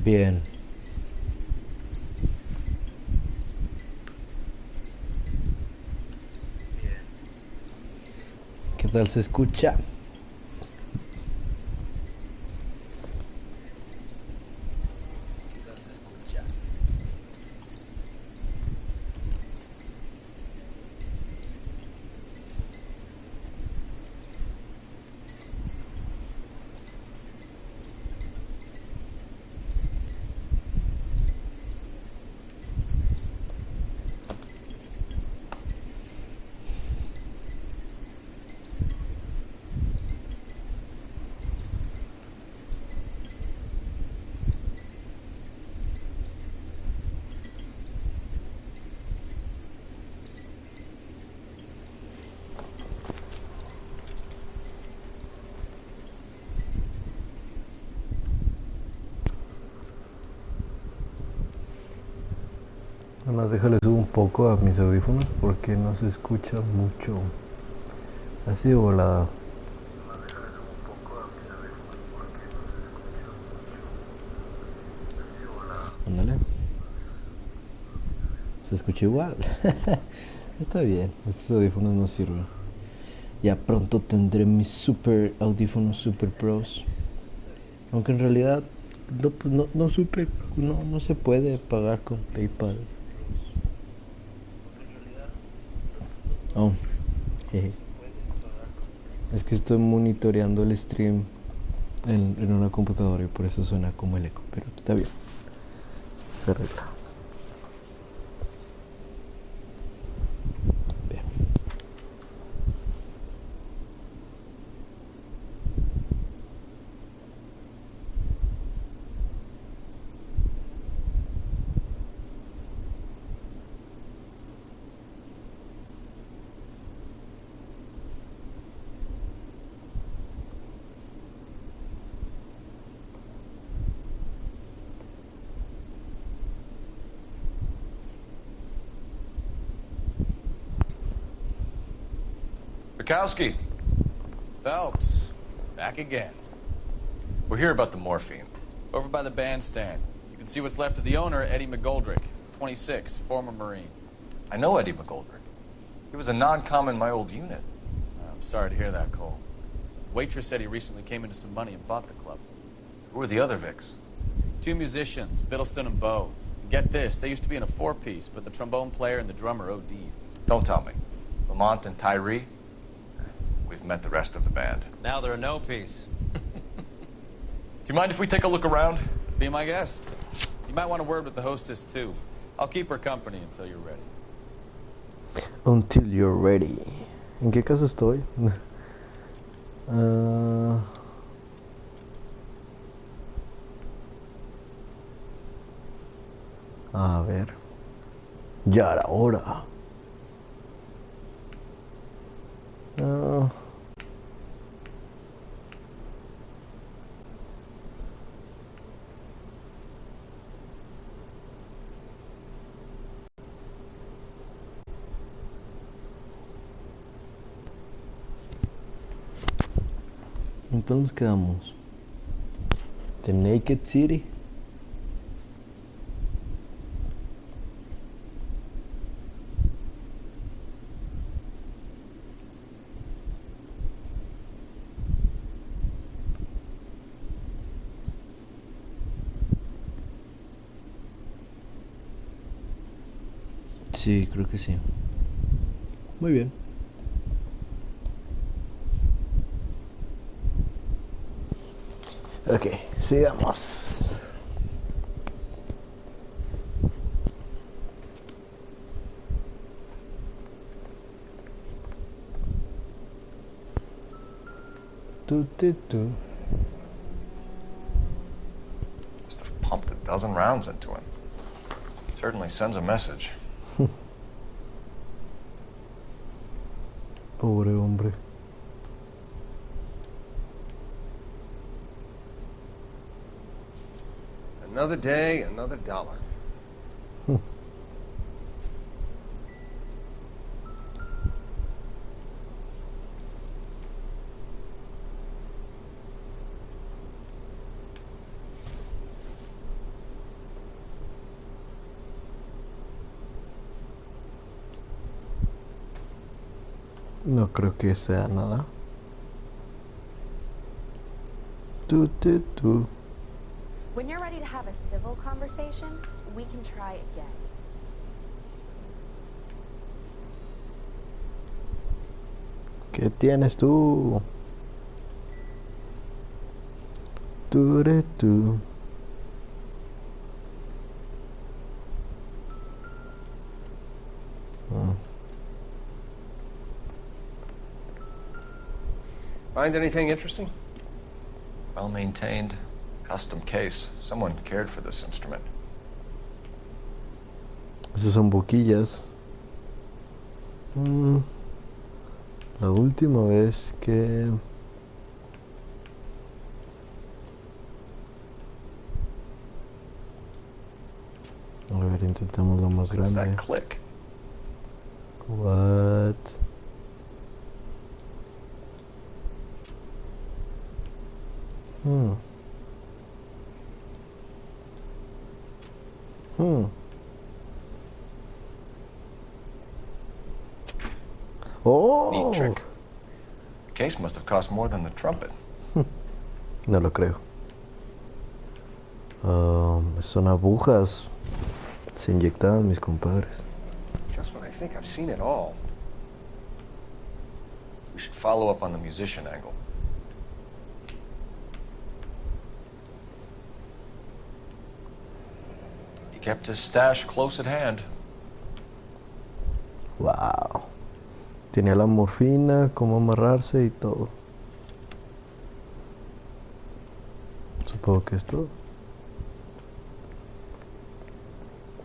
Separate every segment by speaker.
Speaker 1: Bien. ¿Qué tal se escucha? Nada más déjale subo un poco a mis audífonos porque no se escucha mucho. Así de volada. Ándale. Se escucha igual. Está bien, estos audífonos no sirven. Ya pronto tendré mis super audífonos super pros. Aunque en realidad no, pues no supe, no se puede pagar con PayPal. Oh, jeje. Es que estoy monitoreando el stream en una computadora y por eso suena como el eco, pero está bien, se arregla. Bien.
Speaker 2: Bukowski.
Speaker 3: Phelps, back again.
Speaker 2: We're here about the morphine.
Speaker 3: Over by the bandstand. You can see what's left of the owner, Eddie McGoldrick, 26, former Marine.
Speaker 2: I know Eddie McGoldrick. He was a non-com in my old unit.
Speaker 3: I'm sorry to hear that, Cole. Waitress said he recently came into some money and bought the club.
Speaker 2: Who were the other Vics?
Speaker 3: Two musicians, Biddleston and Bowe. And get this, they used to be in a four-piece, but the trombone player and the drummer OD'd.
Speaker 2: Don't tell me. Lamont and Tyree? We've met the rest of the band.
Speaker 4: Now they're a no-piece.
Speaker 2: Do you mind if we take a look around?
Speaker 3: Be my guest. You might want a word with the hostess, too. I'll keep her company until you're ready.
Speaker 1: Until you're ready. ¿En qué caso estoy? Ah, a ver. Ya era hora. Ah, entonces nos quedamos. The Naked City. Sí, creo que sí. Muy bien. Ok, sigamos. Tu.
Speaker 2: Must have pumped a dozen rounds into him. Certainly sends a message.
Speaker 1: Pobre hombre.
Speaker 4: Another day, another dollar.
Speaker 1: No creo que sea nada. Tu, tu, tu.
Speaker 5: When you're ready to have a civil conversation, we can try again.
Speaker 1: ¿Qué tienes tú? Tu, tu.
Speaker 4: Find anything interesting?
Speaker 2: Well maintained, custom case. Someone cared for this instrument.
Speaker 1: Esas son boquillas. La última vez que... A ver, intentamos lo más
Speaker 2: What's that
Speaker 1: grande.
Speaker 2: click?
Speaker 1: What? Hmm. Hmm. Oh.
Speaker 2: Neat trick. The case must have cost more than the trumpet.
Speaker 1: No lo creo. Son agujas. Se inyectaban mis compadres.
Speaker 4: Just when I think I've seen it all.
Speaker 2: We should follow up on the musician angle. He kept his stash close at hand.
Speaker 1: Wow. Tenía la morfina, cómo amarrarse y todo. Supongo que es todo.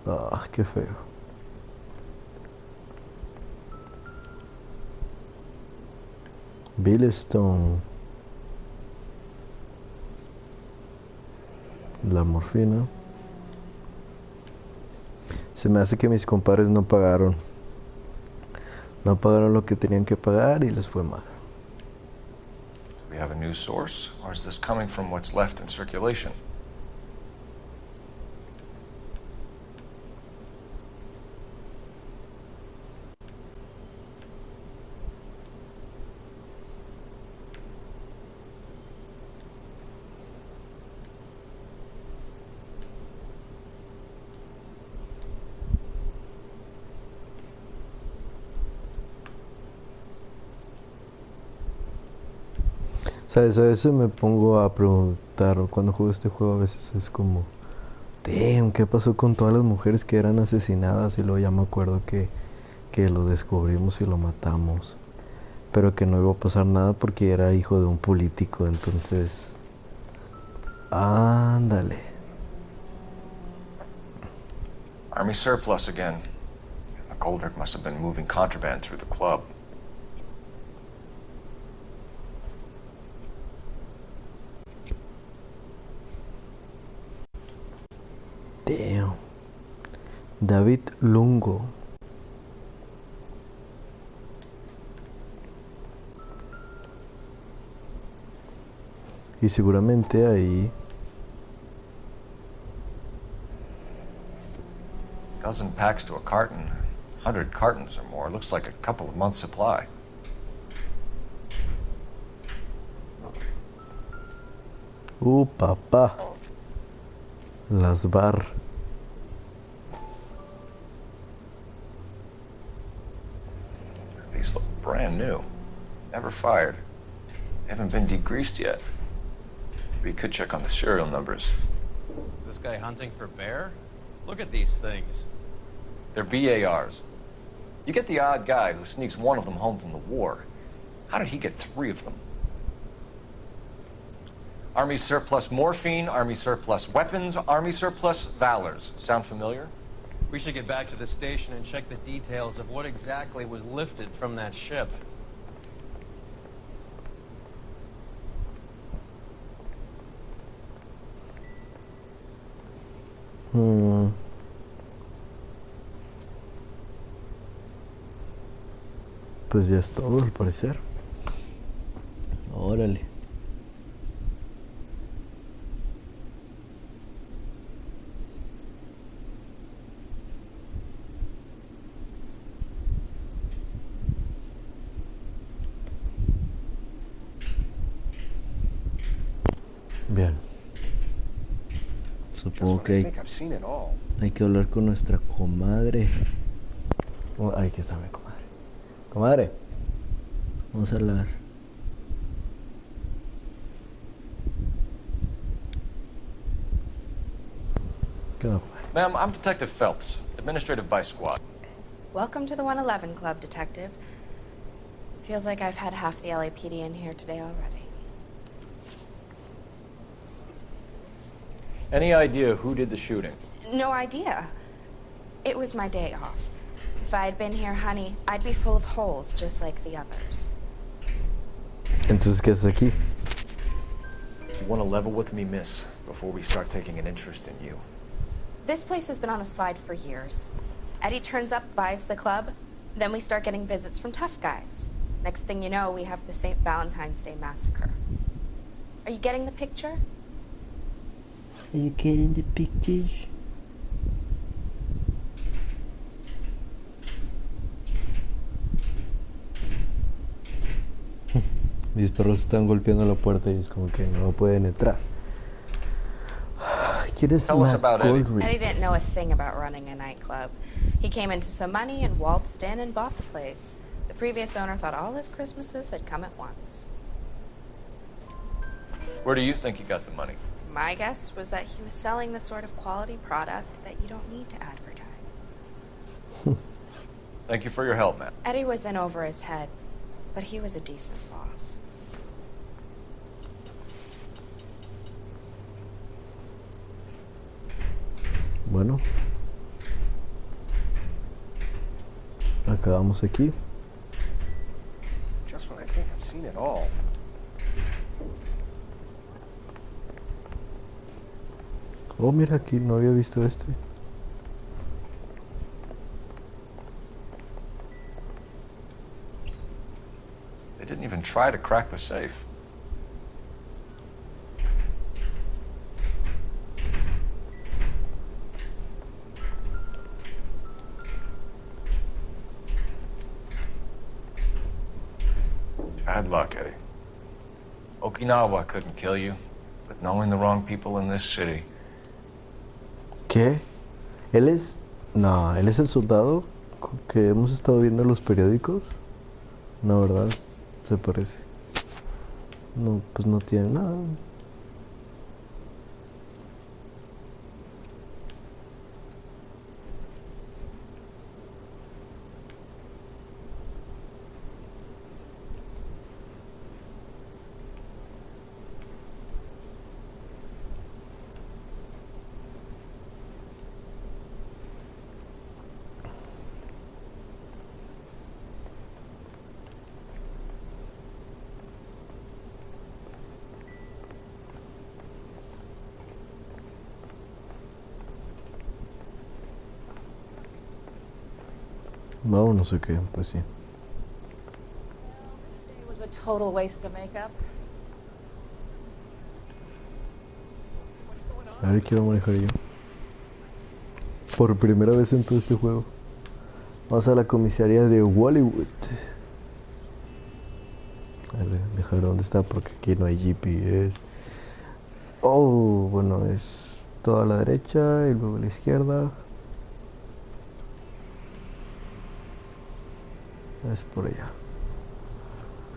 Speaker 1: Ah, qué feo. Billstone. La morfina. Se me hace que mis compadres no pagaron. No pagaron lo que tenían que pagar y les fue mal.
Speaker 2: Do we have a new source, or is this coming from what's left in circulation?
Speaker 1: ¿Sabes? A veces me pongo a preguntar, o cuando juego este juego a veces es como, damn, ¿qué pasó con todas las mujeres que eran asesinadas? Y luego ya me acuerdo que lo descubrimos y lo matamos. Pero que no iba a pasar nada porque era hijo de un político, entonces... Ándale.
Speaker 2: Army surplus again. McGoldrick must have been moving contraband through the club.
Speaker 1: Damn. David Lungo. Y seguramente ahí...
Speaker 2: Dozen packs to a carton. 100 cartons or more. Looks like a couple of months' supply.
Speaker 1: Papá. Las bar.
Speaker 2: These look brand new. Never fired. They haven't been degreased yet. We could check on the serial numbers.
Speaker 3: Is this guy hunting for bear? Look at these things.
Speaker 2: They're BARs. You get the odd guy who sneaks one of them home from the war. How did he get 3 of them? Army surplus morphine, Army surplus weapons, Army surplus valors. Sound familiar?
Speaker 3: We should get back to the station and check the details of what exactly was lifted from that ship.
Speaker 1: Pues ya es todo al parecer. Órale. Bien.
Speaker 4: Just
Speaker 1: Supongo
Speaker 4: when
Speaker 1: que
Speaker 4: I think I've seen it all.
Speaker 1: hay que hablar con nuestra comadre. Oh, ahí que está mi comadre. Comadre, vamos a hablar. ¿Qué va, comadre?
Speaker 2: Ma'am, I'm Detective Phelps, Administrative Vice Squad.
Speaker 5: Welcome to the 111 Club, Detective. Feels like I've had half the LAPD in here today already.
Speaker 2: Any idea who did the shooting?
Speaker 5: No idea. It was my day off. If I had been here, honey, I'd be full of holes just like the others.
Speaker 1: Entonces, ¿qué haces aquí?
Speaker 4: You want to level with me, miss, before we start taking an interest in you.
Speaker 5: This place has been on the slide for years. Eddie turns up, buys the club, then we start getting visits from tough guys. Next thing you know, we have the St. Valentine's Day massacre. Are you getting the picture?
Speaker 1: Are you getting the picture? Mis perros están golpeando la puerta y es como que no pueden entrar. ¿Quieres
Speaker 2: Tell us
Speaker 1: Matt
Speaker 2: about Eddie.
Speaker 1: Goldrick?
Speaker 5: Eddie didn't know a thing about running a nightclub. He came into some money and waltzed in and bought the place. The previous owner thought all his Christmases had come at once.
Speaker 2: Where do you think he got the money?
Speaker 5: My guess was that he was selling the sort of quality product that you don't need to advertise.
Speaker 2: Thank you for your help, ma'am.
Speaker 5: Eddie was in over his head, but he was a decent boss.
Speaker 1: Bueno, acabamos aquí.
Speaker 4: Just when I think I've seen it all.
Speaker 1: Oh, mira, aquí no había visto este.
Speaker 2: They didn't even try to crack the safe. Bad luck, Eddie. Okinawa couldn't kill you, but knowing the wrong people in this city.
Speaker 1: ¿Qué? ¿Él es? No, ¿él es el soldado que hemos estado viendo en los periódicos? No, ¿verdad? Se parece. No, pues no tiene nada. No, no sé qué, pues sí.
Speaker 6: It was a total waste of makeup.
Speaker 1: A ver qué voy a manejar yo. Por primera vez en todo este juego. Vamos a la comisaría de Hollywood. A ver, dejar dónde está porque aquí no hay GPS. Oh, bueno, es toda a la derecha y luego a la izquierda. Es por allá.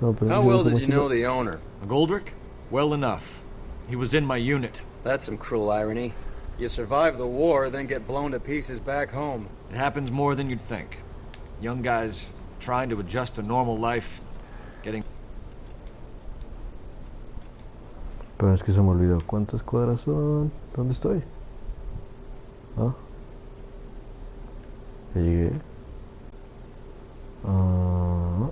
Speaker 1: No, pero
Speaker 7: How
Speaker 1: no sé
Speaker 7: well
Speaker 1: cómo
Speaker 7: did you
Speaker 1: se
Speaker 7: know
Speaker 1: llama.
Speaker 7: the owner?
Speaker 8: McGoldrick? Well enough. He was in my unit.
Speaker 7: That's some cruel irony. You survive the war, then get blown to pieces back home.
Speaker 8: It happens more than you'd think. Young guys trying to adjust to normal life, getting...
Speaker 1: Pero es que se me olvidó. ¿Cuántas cuadras son? ¿Dónde estoy? ¿Ah? Ya llegué. Ah.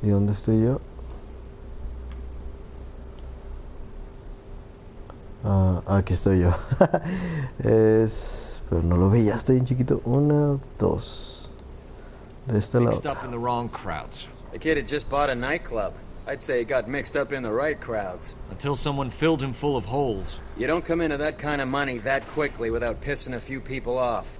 Speaker 1: ¿Y dónde estoy yo? Ah, aquí estoy yo. Pero no lo veía, estoy en chiquito. 1, 2. De este lado.
Speaker 8: mixed up in the wrong crowds.
Speaker 7: The kid had just bought a nightclub. I'd say he got mixed up in the right crowds.
Speaker 8: Until someone filled him full of holes.
Speaker 7: You don't come into that kind of money that quickly without pissing a few people off.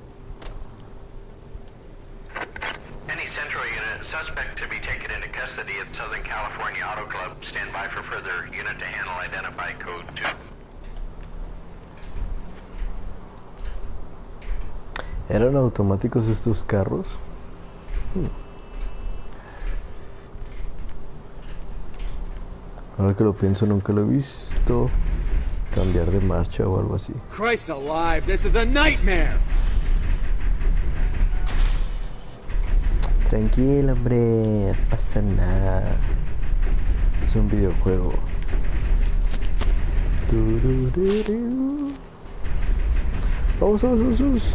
Speaker 9: Suspect to be taken into custody at Southern California Auto Club. Stand by for further unit to handle identify code 2.
Speaker 1: ¿Eran automáticos estos carros? Ahora que lo pienso, nunca lo he visto cambiar de marcha o algo así.
Speaker 7: Christ alive, this is a nightmare!
Speaker 1: Tranquilo, hombre, no pasa nada. Es un videojuego. Turururu. Vamos, vamos, vamos, vamos.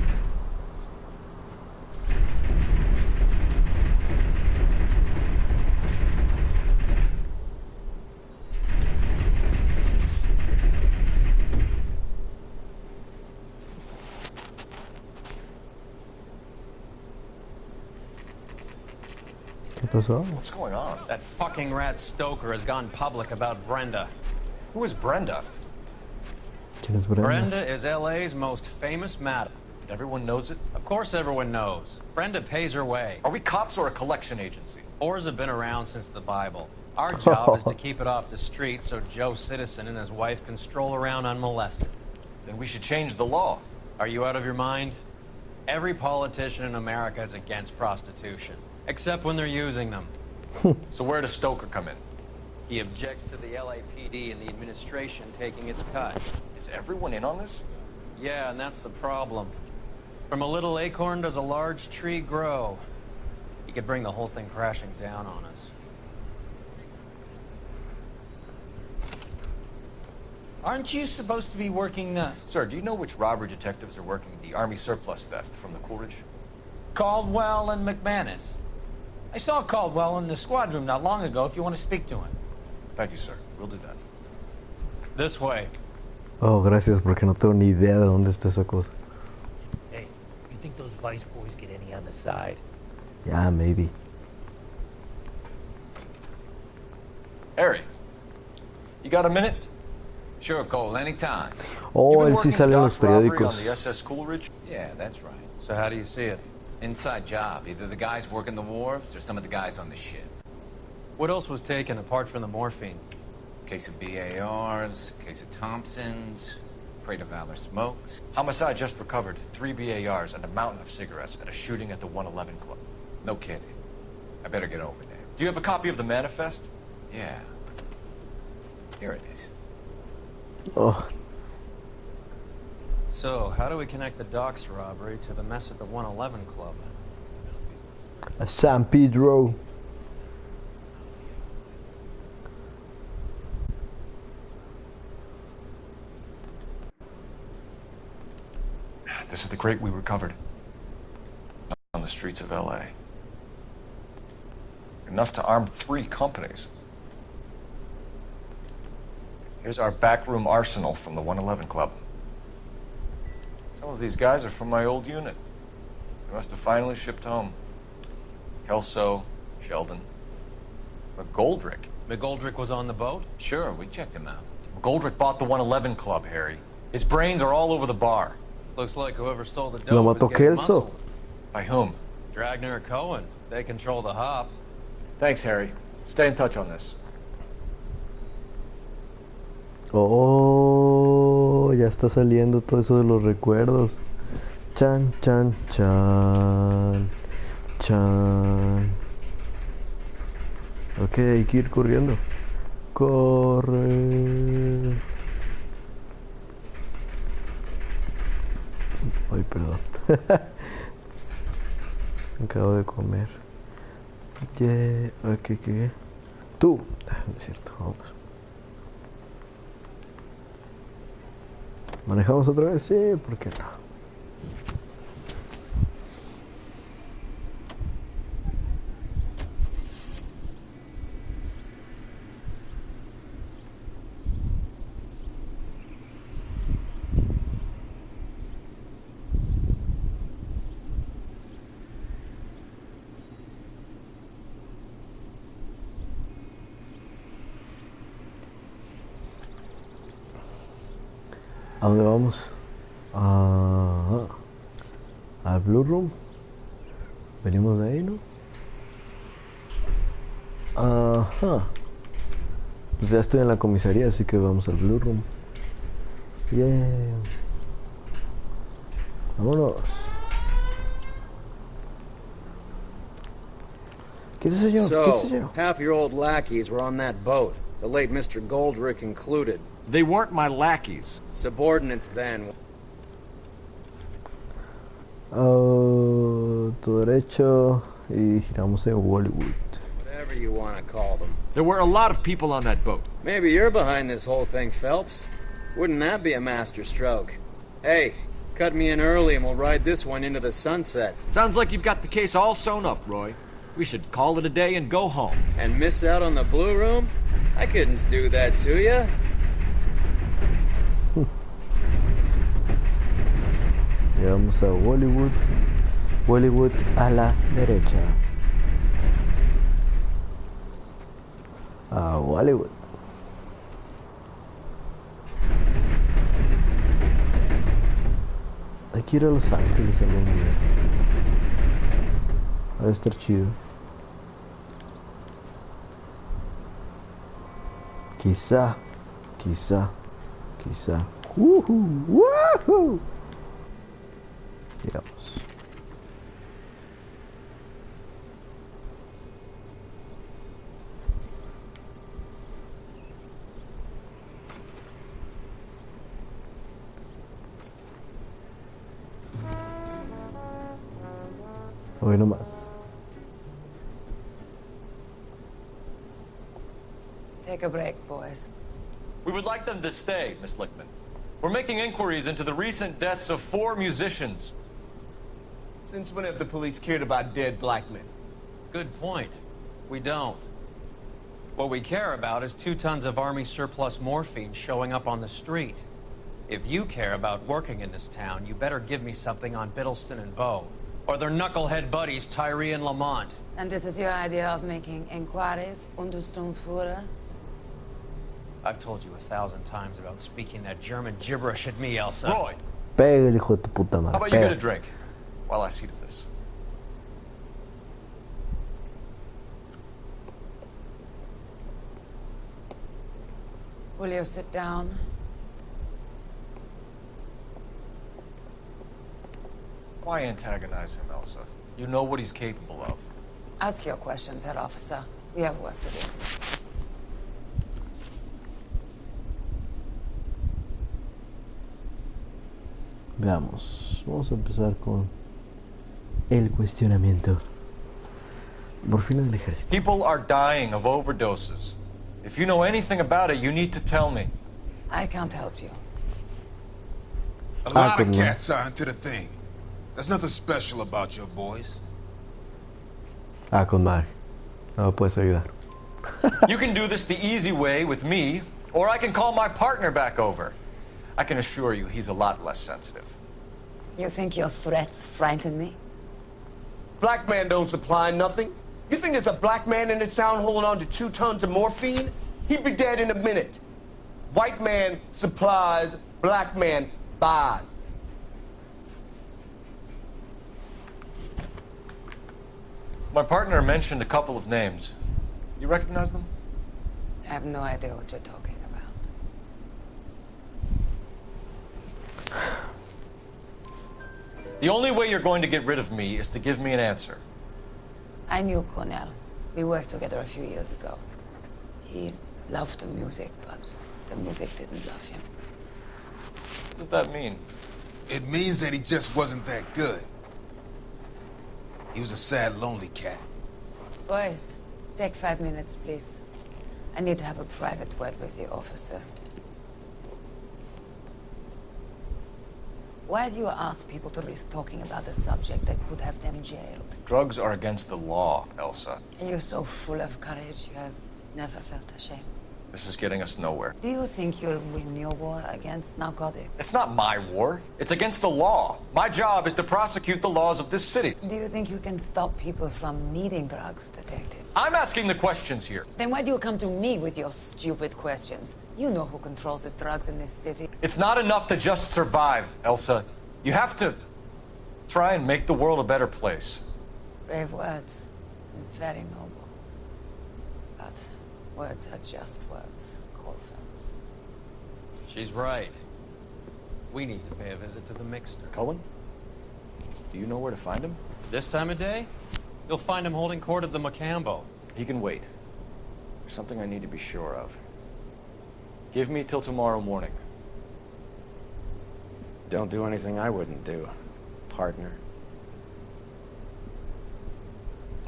Speaker 1: ¿Qué pasó?
Speaker 2: What's going on?
Speaker 3: That fucking rat Stoker has gone public about Brenda.
Speaker 2: Who is Brenda?
Speaker 1: ¿Quién es Brenda?
Speaker 3: Brenda is LA's most famous madam.
Speaker 2: Everyone knows it?
Speaker 3: Of course everyone knows. Brenda pays her way.
Speaker 2: Are we cops or a collection agency?
Speaker 3: Whores have been around since the Bible. Our job is to keep it off the street so Joe Citizen and his wife can stroll around unmolested.
Speaker 2: Then we should change the law.
Speaker 3: Are you out of your mind? Every politician in America is against prostitution, except when they're using them.
Speaker 2: So where does Stoker come in?
Speaker 3: He objects to the LAPD and the administration taking its cut.
Speaker 2: Is everyone in on this?
Speaker 3: Yeah, and that's the problem. From a little acorn does a large tree grow. He could bring the whole thing crashing down on us.
Speaker 10: Aren't you supposed to be working the...
Speaker 2: Sir, do you know which robbery detectives are working the Army surplus theft from the Coolidge?
Speaker 10: Caldwell and McManus? I saw Caldwell in the squad room not long ago if you want to speak to him.
Speaker 2: Thank you, sir. We'll do that.
Speaker 3: This way.
Speaker 1: Oh, gracias, porque no tengo ni idea de dónde está esa cosa.
Speaker 10: Hey, you think those Vice boys get any on the side?
Speaker 1: Yeah, maybe.
Speaker 2: Harry, you got a minute?
Speaker 3: Sure, Cole, anytime.
Speaker 1: Oh,
Speaker 2: You've been
Speaker 1: él sí
Speaker 2: working
Speaker 1: sale en los
Speaker 2: Doc's robbery
Speaker 1: periódicos.
Speaker 2: on the SS Coolidge?
Speaker 3: Yeah, that's right. So how do you see it?
Speaker 11: Inside job. Either the guys working the wharves or some of the guys on the ship.
Speaker 3: What else was taken apart from the morphine?
Speaker 11: Case of BARs, case of Thompsons, crate of Valor smokes.
Speaker 2: Homicide just recovered 3 BARs and a mountain of cigarettes at a shooting at the 111 Club.
Speaker 11: No kidding. I better get over there.
Speaker 2: Do you have a copy of the manifest?
Speaker 11: Yeah. Here it is.
Speaker 1: Oh,
Speaker 3: So, how do we connect the docks robbery to the mess at the 111 Club?
Speaker 1: a San Pedro.
Speaker 2: This is the crate we recovered on the streets of LA. Enough to arm 3 companies. Here's our backroom arsenal from the 111 Club. Some of these guys are from my old unit. They must have finally shipped home. Kelso, Sheldon, McGoldrick.
Speaker 3: McGoldrick was on the boat?
Speaker 11: Sure, we checked him out.
Speaker 2: McGoldrick bought the 111 Club, Harry. His brains are all over the bar.
Speaker 3: Looks like whoever stole the
Speaker 1: Lo
Speaker 3: dough was
Speaker 1: mató
Speaker 3: getting
Speaker 1: Kelso.
Speaker 3: muscled.
Speaker 2: By whom?
Speaker 3: Dragner or Cohen. They control the hop.
Speaker 4: Thanks, Harry. Stay in touch on this.
Speaker 1: Oh, ya está saliendo todo eso de los recuerdos. Chan, chan, chan. Chan. Ok, hay que ir corriendo. Corre. Ay, perdón. Acabo de comer. Yeah. Ok, ¿qué? Tú. No es cierto, vamos. ¿Manejamos otra vez? Sí, ¿por qué no? ¿A dónde vamos? Al Blue Room. Venimos de ahí, ¿no? Ajá. Pues ya estoy en la comisaría, así que vamos al Blue Room. Yeah. Vámonos. ¿Qué es eso, señor? ¿Qué es eso,
Speaker 7: So,
Speaker 1: señor?
Speaker 7: half your old lackeys were on that boat, the late Mr. Goldrick included.
Speaker 8: They weren't my lackeys.
Speaker 7: Subordinates then.
Speaker 1: Tu derecho y giramos en Hollywood.
Speaker 7: Whatever you want to call them.
Speaker 8: There were a lot of people on that boat.
Speaker 7: Maybe you're behind this whole thing, Phelps. Wouldn't that be a master stroke? Hey, cut me in early and we'll ride this one into the sunset.
Speaker 8: Sounds like you've got the case all sewn up, Roy. We should call it a day and go home.
Speaker 7: And miss out on the Blue Room? I couldn't do that to you.
Speaker 1: Llegamos a Hollywood. Hollywood a la derecha. A Hollywood. Hay que ir a Los Ángeles algún día. Va a estar chido. Quizá. Woohoo. Digamos. Hoy no más.
Speaker 6: Take a break, boys.
Speaker 2: We would like them to stay, Miss Lichtman. We're making inquiries into the recent deaths of 4 musicians.
Speaker 12: Since when have the police cared about dead black men?
Speaker 3: Good point. We don't. What we care about is 2 tons of Army surplus morphine showing up on the street. If you care about working in this town, you better give me something on Biddleston and Bow. Or their knucklehead buddies, Tyree and Lamont.
Speaker 6: And this is your idea of making inquiries, Untersturmführer?
Speaker 3: I've told you 1,000 times about speaking that German gibberish at me, Elsa.
Speaker 2: Roy!
Speaker 1: Pégale, hijo de tu puta madre.
Speaker 2: How about you get a drink while I see to this?
Speaker 6: Will you sit down?
Speaker 2: Why antagonize him, Elsa? You know what he's capable of.
Speaker 6: Ask your questions, head officer. We have work to do.
Speaker 1: Veamos, vamos a empezar con el cuestionamiento. Morfina del ejército.
Speaker 2: People are dying of overdoses. If you know anything about it, you need to tell me.
Speaker 6: I can't help you.
Speaker 13: A lot of cats are into the thing. There's nothing special about your boys.
Speaker 1: Con madre. No me puedes ayudar.
Speaker 2: You can do this the easy way with me, or I can call my partner back over. I can assure you he's a lot less sensitive.
Speaker 6: You think your threats frighten me?
Speaker 12: Black man don't supply nothing. You think there's a black man in this town holding on to 2 tons of morphine? He'd be dead in a minute. White man supplies, black man buys.
Speaker 2: My partner mentioned a couple of names. You recognize them?
Speaker 6: I have no idea what you're talking about.
Speaker 2: The only way you're going to get rid of me is to give me an answer.
Speaker 6: I knew Cornell. We worked together a few years ago. He loved the music, but the music didn't love him.
Speaker 2: What does that mean?
Speaker 13: It means that he just wasn't that good. He was a sad, lonely cat.
Speaker 6: Boys, take 5 minutes, please. I need to have a private word with the officer. Why do you ask people to risk talking about a subject that could have them jailed?
Speaker 2: Drugs are against the law, Elsa.
Speaker 6: And you're so full of courage, you have never felt ashamed.
Speaker 2: This is getting us nowhere.
Speaker 6: Do you think you'll win your war against narcotics?
Speaker 2: It's not my war. It's against the law. My job is to prosecute the laws of this city.
Speaker 6: Do you think you can stop people from needing drugs, detective?
Speaker 2: I'm asking the questions here.
Speaker 6: Then why do you come to me with your stupid questions? You know who controls the drugs in this city.
Speaker 2: It's not enough to just survive, Elsa. You have to try and make the world a better place.
Speaker 6: Brave words. Very noble. Words are just words, Cole Phelps.
Speaker 3: She's right. We need to pay a visit to the Mixter.
Speaker 4: Cohen? Do you know where to find him?
Speaker 3: This time of day? You'll find him holding court at the Macambo.
Speaker 4: He can wait. There's something I need to be sure of. Give me till tomorrow morning.
Speaker 7: Don't do anything I wouldn't do, partner.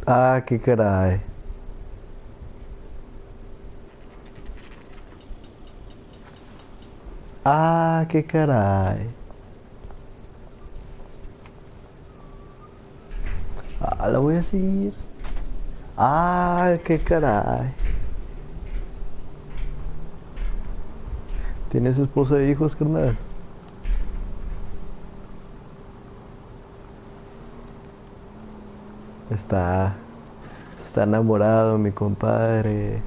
Speaker 1: Ah, qué caray. Ah, qué caray. Ah, la voy a seguir. Ah, qué caray. ¿Tienes esposa e hijos, carnal? Está enamorado mi compadre.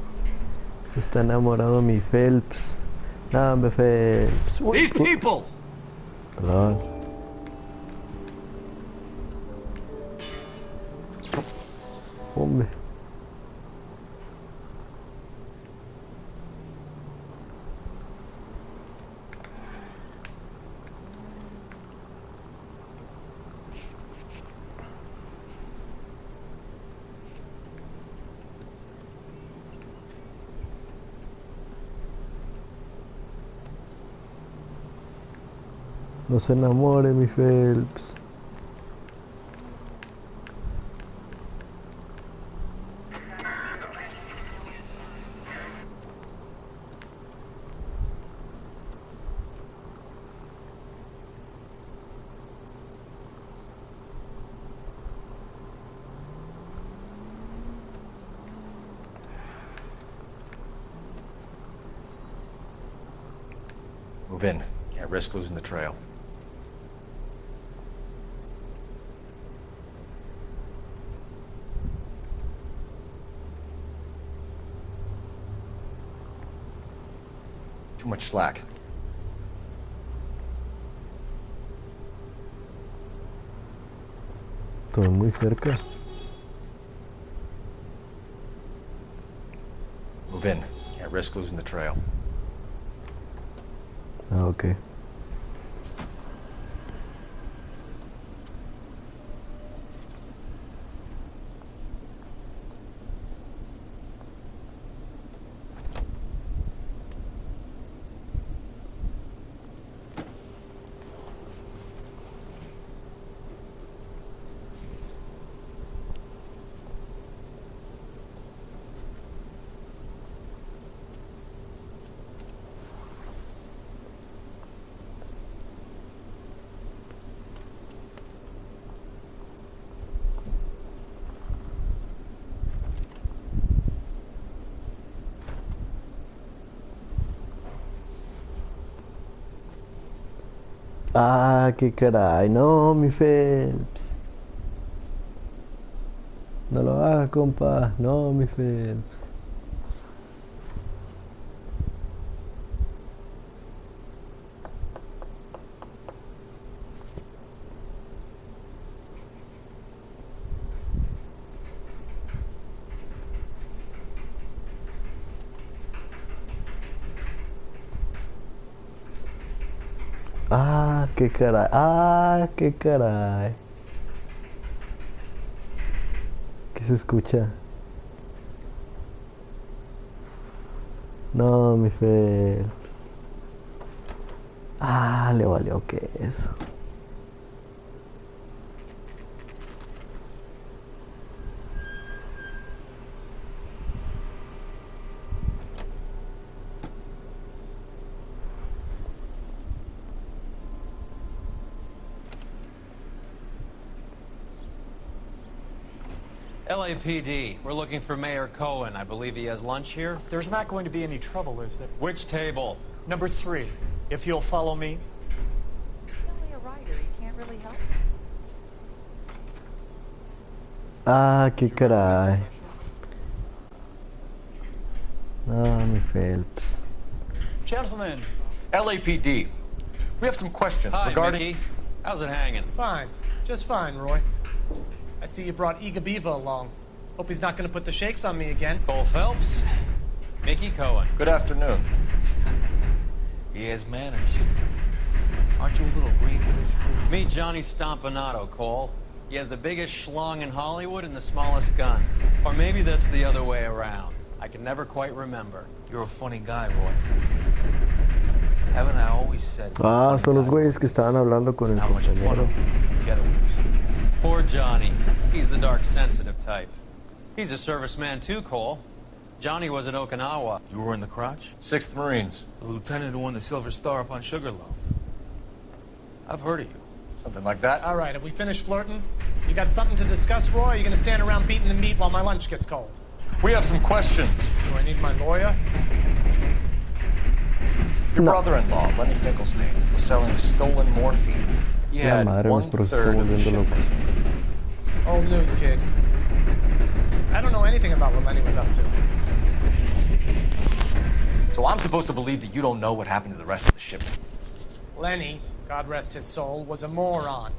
Speaker 1: Está enamorado mi Phelps. No, hombre, Phelps.
Speaker 8: These people!
Speaker 1: Perdón. Hombre. No se enamore, mi Phelps.
Speaker 4: Move in. Can't risk losing the trail. Too much slack.
Speaker 1: Estoy muy cerca.
Speaker 4: Move in. Can't risk losing the trail.
Speaker 1: Ah, ok. Ah, qué caray. No, mi Phelps. No lo hagas, compa. No, mi Phelps. Ah, qué caray. Ah, qué caray. ¿Qué se escucha? No, mi Phelps. Ah, le valió que eso.
Speaker 3: LAPD, we're looking for Mayor Cohen. I believe he has lunch here.
Speaker 14: There's not going to be any trouble, is there?
Speaker 3: Which table?
Speaker 14: Number 3, if you'll follow me.
Speaker 15: He's only a writer. He can't really help.
Speaker 1: Ah, qué caray. No, mi Phelps.
Speaker 14: Gentlemen.
Speaker 2: LAPD. We have some questions
Speaker 3: Hi,
Speaker 2: regarding...
Speaker 3: Mickey. How's it hanging?
Speaker 14: Fine. Just fine, Roy. I see you brought Igabiva along. Hope he's not going to put the shakes on me again.
Speaker 3: Cole Phelps? Mickey Cohen.
Speaker 2: Good afternoon.
Speaker 11: He has manners. Aren't you a little green for this kid?
Speaker 3: Meet Johnny Stompanato, Cole. He has the biggest schlong in Hollywood and the smallest gun. Or maybe that's the other way around. I can never quite remember.
Speaker 11: You're a funny guy, Roy. Haven't I always said?
Speaker 1: Ah, son los güeyes que estaban hablando con el compañero.
Speaker 3: Poor Johnny. He's the dark, sensitive type. He's a serviceman too, Cole. Johnny was at Okinawa.
Speaker 11: You were in the crotch?
Speaker 2: 6th Marines.
Speaker 11: The lieutenant who won the Silver Star up on Sugarloaf. I've heard of you.
Speaker 2: Something like that?
Speaker 14: All right, have we finished flirting? You got something to discuss, Roy, or are you going to stand around beating the meat while my lunch gets cold?
Speaker 2: We have some questions.
Speaker 14: Do I need my lawyer?
Speaker 2: Your brother-in-law, Lenny Finkelstein, was selling stolen morphine. He had 1/3 of the shipment.
Speaker 14: Old news, kid. I don't know anything about what Lenny was up to.
Speaker 2: So I'm supposed to believe that you don't know what happened to the rest of the shipment?
Speaker 14: Lenny, God rest his soul, was a moron.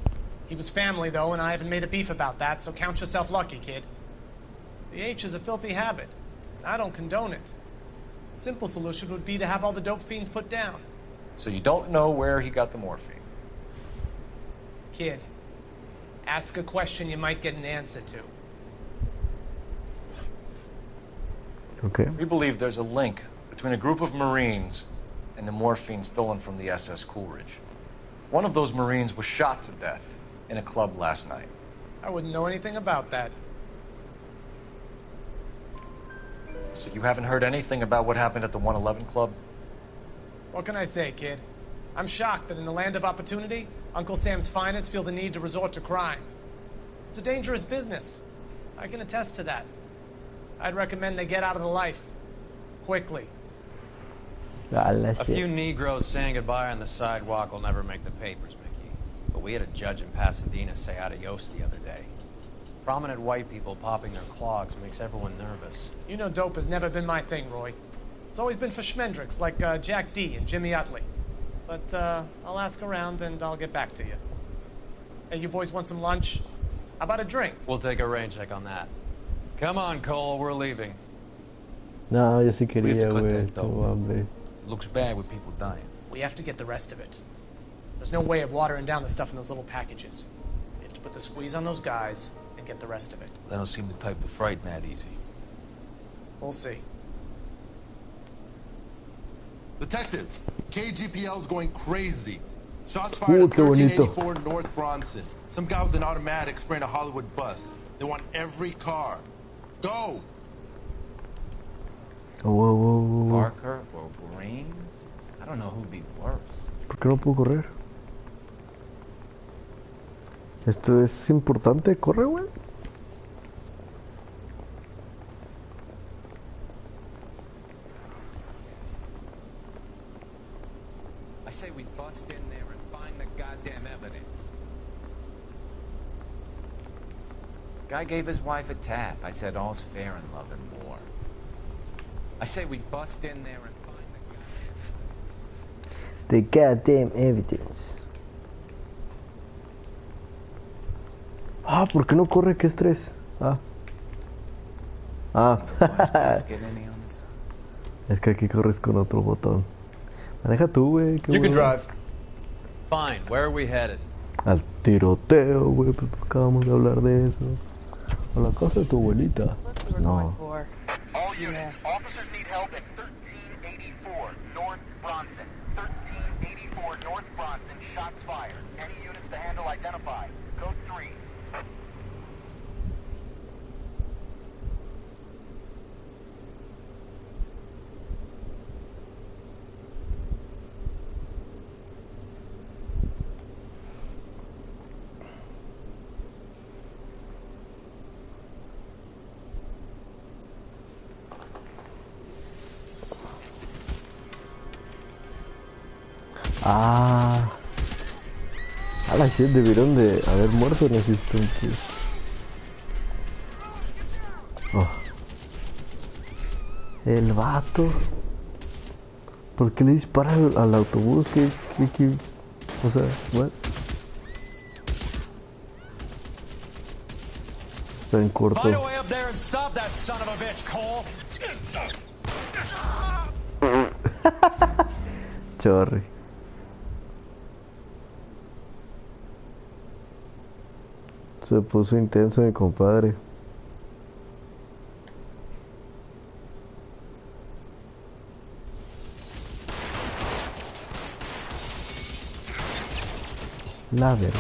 Speaker 14: He was family, though, and I haven't made a beef about that, so count yourself lucky, kid. The H is a filthy habit. I don't condone it. A simple solution would be to have all the dope fiends put down.
Speaker 2: So you don't know where he got the morphine?
Speaker 14: Kid, ask a question you might get an answer to.
Speaker 1: Okay.
Speaker 2: We believe there's a link between a group of Marines and the morphine stolen from the SS Coolidge. One of those Marines was shot to death in a club last night.
Speaker 14: I wouldn't know anything about that.
Speaker 2: So you haven't heard anything about what happened at the 111 Club?
Speaker 14: What can I say, kid? I'm shocked that in the land of opportunity, Uncle Sam's finest feel the need to resort to crime. It's a dangerous business. I can attest to that. I'd recommend they get out of the life. Quickly.
Speaker 3: A few Negroes saying goodbye on the sidewalk will never make the papers, Mickey. But we had a judge in Pasadena say adios the other day. Prominent white people popping their clogs makes everyone nervous.
Speaker 14: You know dope has never been my thing, Roy. It's always been for schmendricks like Jack D. and Jimmy Utley. But I'll ask around and I'll get back to you. Hey, you boys want some lunch? How about a drink?
Speaker 3: We'll take a rain check on that. Come on, Cole, we're leaving.
Speaker 1: No, yo sí quería, güey. Tengo hambre.
Speaker 11: Looks bad with people dying.
Speaker 14: We have to get the rest of it. There's no way of watering down the stuff in those little packages. We have to put the squeeze on those guys and get the rest of it.
Speaker 11: They don't seem the type to frighten that easy.
Speaker 14: We'll see.
Speaker 16: Detectives, KGPL's going crazy. Shots fired at 1384 North Bronson. Some guy with an automatic spraying a Hollywood bus. They want every car. Go!
Speaker 1: Oh, whoa, whoa, whoa.
Speaker 11: Barker or Green? I don't know who'd be worse.
Speaker 1: ¿Por qué no puedo correr? ¿Esto es importante? ¿Corre, güey?
Speaker 11: I say we bust in there and find the goddamn evidence. Guy gave his wife a tap. I said all's fair in love and war. I say we bust in there and find
Speaker 1: the goddamn evidence. Ah, ¿por qué no corre? ¿Qué estrés? Ah. Ah. Es que aquí corres con otro botón. Maneja tú, güey.
Speaker 2: You can drive.
Speaker 3: Fine. Where are we headed?
Speaker 1: Al tiroteo, güey. Pues acabamos de hablar de eso. A la casa de tu abuelita. No.
Speaker 9: All units. Officers need help at 1384 North Bronson. 1384 North Bronson. Shots fired. Any units to handle identify. Code 3.
Speaker 1: Ah. A la shit, debieron de haber muerto en ese instante. Oh. El vato. ¿Por qué le dispara al autobús? ¿Qué? O sea, what? Está en corto.
Speaker 10: Find a way up there and stop that son of a bitch, Cole.
Speaker 1: Chorri. Se puso intenso mi compadre. La verga.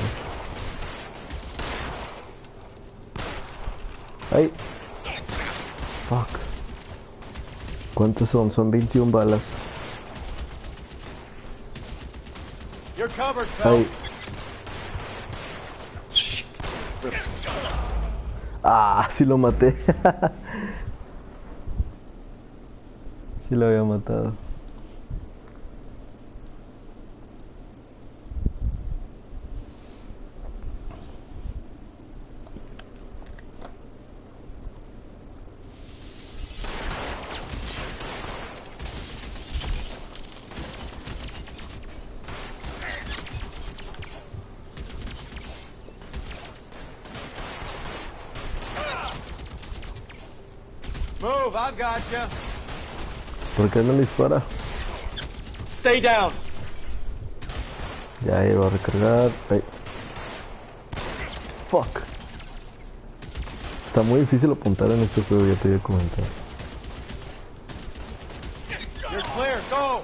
Speaker 1: Ay. Fuck. ¿Cuántos son? Son 21 balas.
Speaker 10: You're covered,
Speaker 1: Ay. Ah, sí lo maté. Sí lo había matado.
Speaker 10: Move, I've got you.
Speaker 1: ¿Por qué no le dispara?
Speaker 10: Stay down.
Speaker 1: Ya iba a recargar. Ay. Fuck. Está muy difícil apuntar en este juego, ya te había comentado.
Speaker 10: You're clear, go.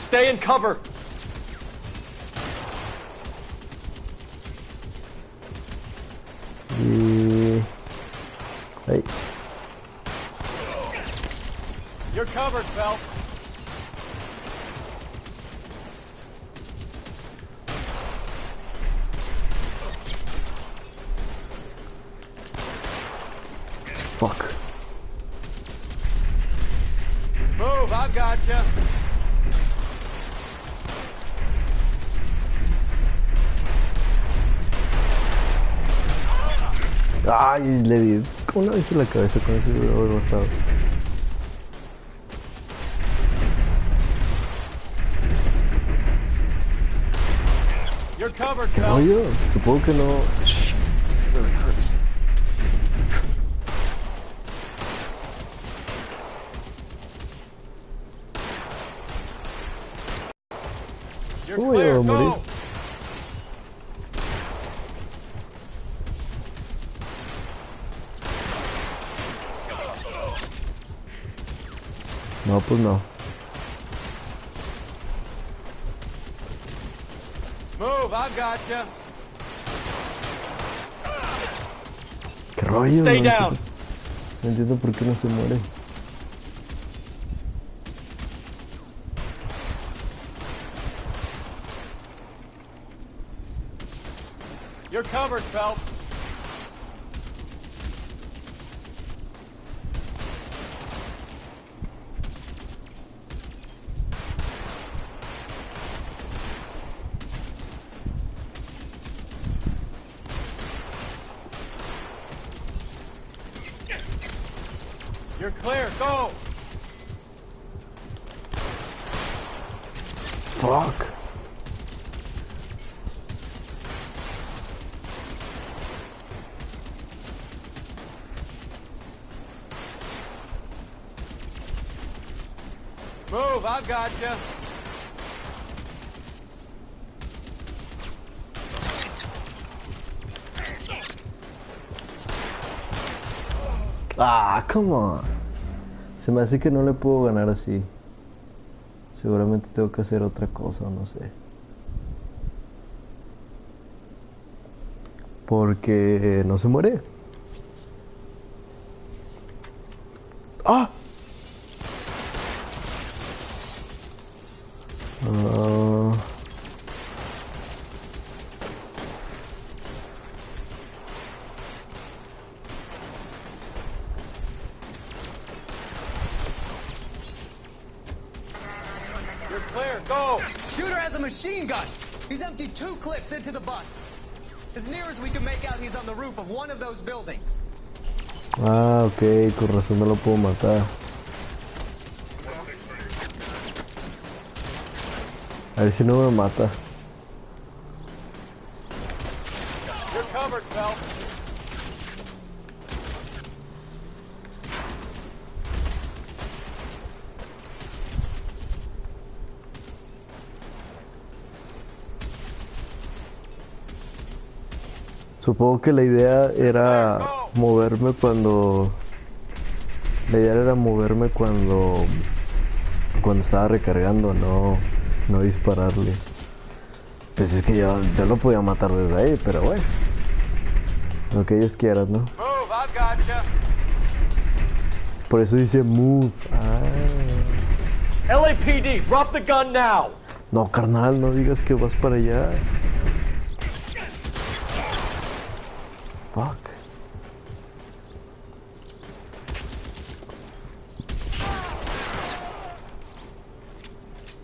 Speaker 10: Stay in cover.
Speaker 1: Y... Ay.
Speaker 10: You're covered, Phelps.
Speaker 1: Fuck.
Speaker 10: Move, I've got you.
Speaker 1: Ay, le di una vez en la cabeza con ese huevo rosado.
Speaker 10: You're covered,
Speaker 1: ¿Qué
Speaker 10: Phelps.
Speaker 1: rollo? Supongo que no.
Speaker 2: Shit. It really hurts.
Speaker 10: You're
Speaker 1: Uy,
Speaker 10: clear,
Speaker 1: voy a morir.
Speaker 10: go.
Speaker 1: No, pues no.
Speaker 10: Move, I've got you.
Speaker 1: ¿Qué rollo?
Speaker 10: Stay
Speaker 1: No
Speaker 10: down.
Speaker 1: No entiendo por qué no se muere.
Speaker 10: You're covered, Phelps. You're clear, go.
Speaker 1: Fuck.
Speaker 10: Move, I've got you.
Speaker 1: Ah, come on. Se me hace que no le puedo ganar así. Seguramente tengo que hacer otra cosa, no sé. Porque no se muere. ¡Ah!
Speaker 10: You're clear, go.
Speaker 17: Shooter has a machine gun. He's emptied 2 clips into the bus. As near as we can make out, he's on the roof of one of those buildings.
Speaker 1: Ah, ok, con razón no lo puedo matar. A ver si no me mata.
Speaker 10: You're covered, Phelps.
Speaker 1: Supongo que la idea era moverme cuando... La idea era moverme cuando estaba recargando, no dispararle. Pues es que yo lo podía matar desde ahí, pero bueno. Lo que ellos quieran, ¿no? Por eso dice move.
Speaker 4: LAPD, drop the gun now.
Speaker 1: No, carnal, no digas que vas para allá. Fuck.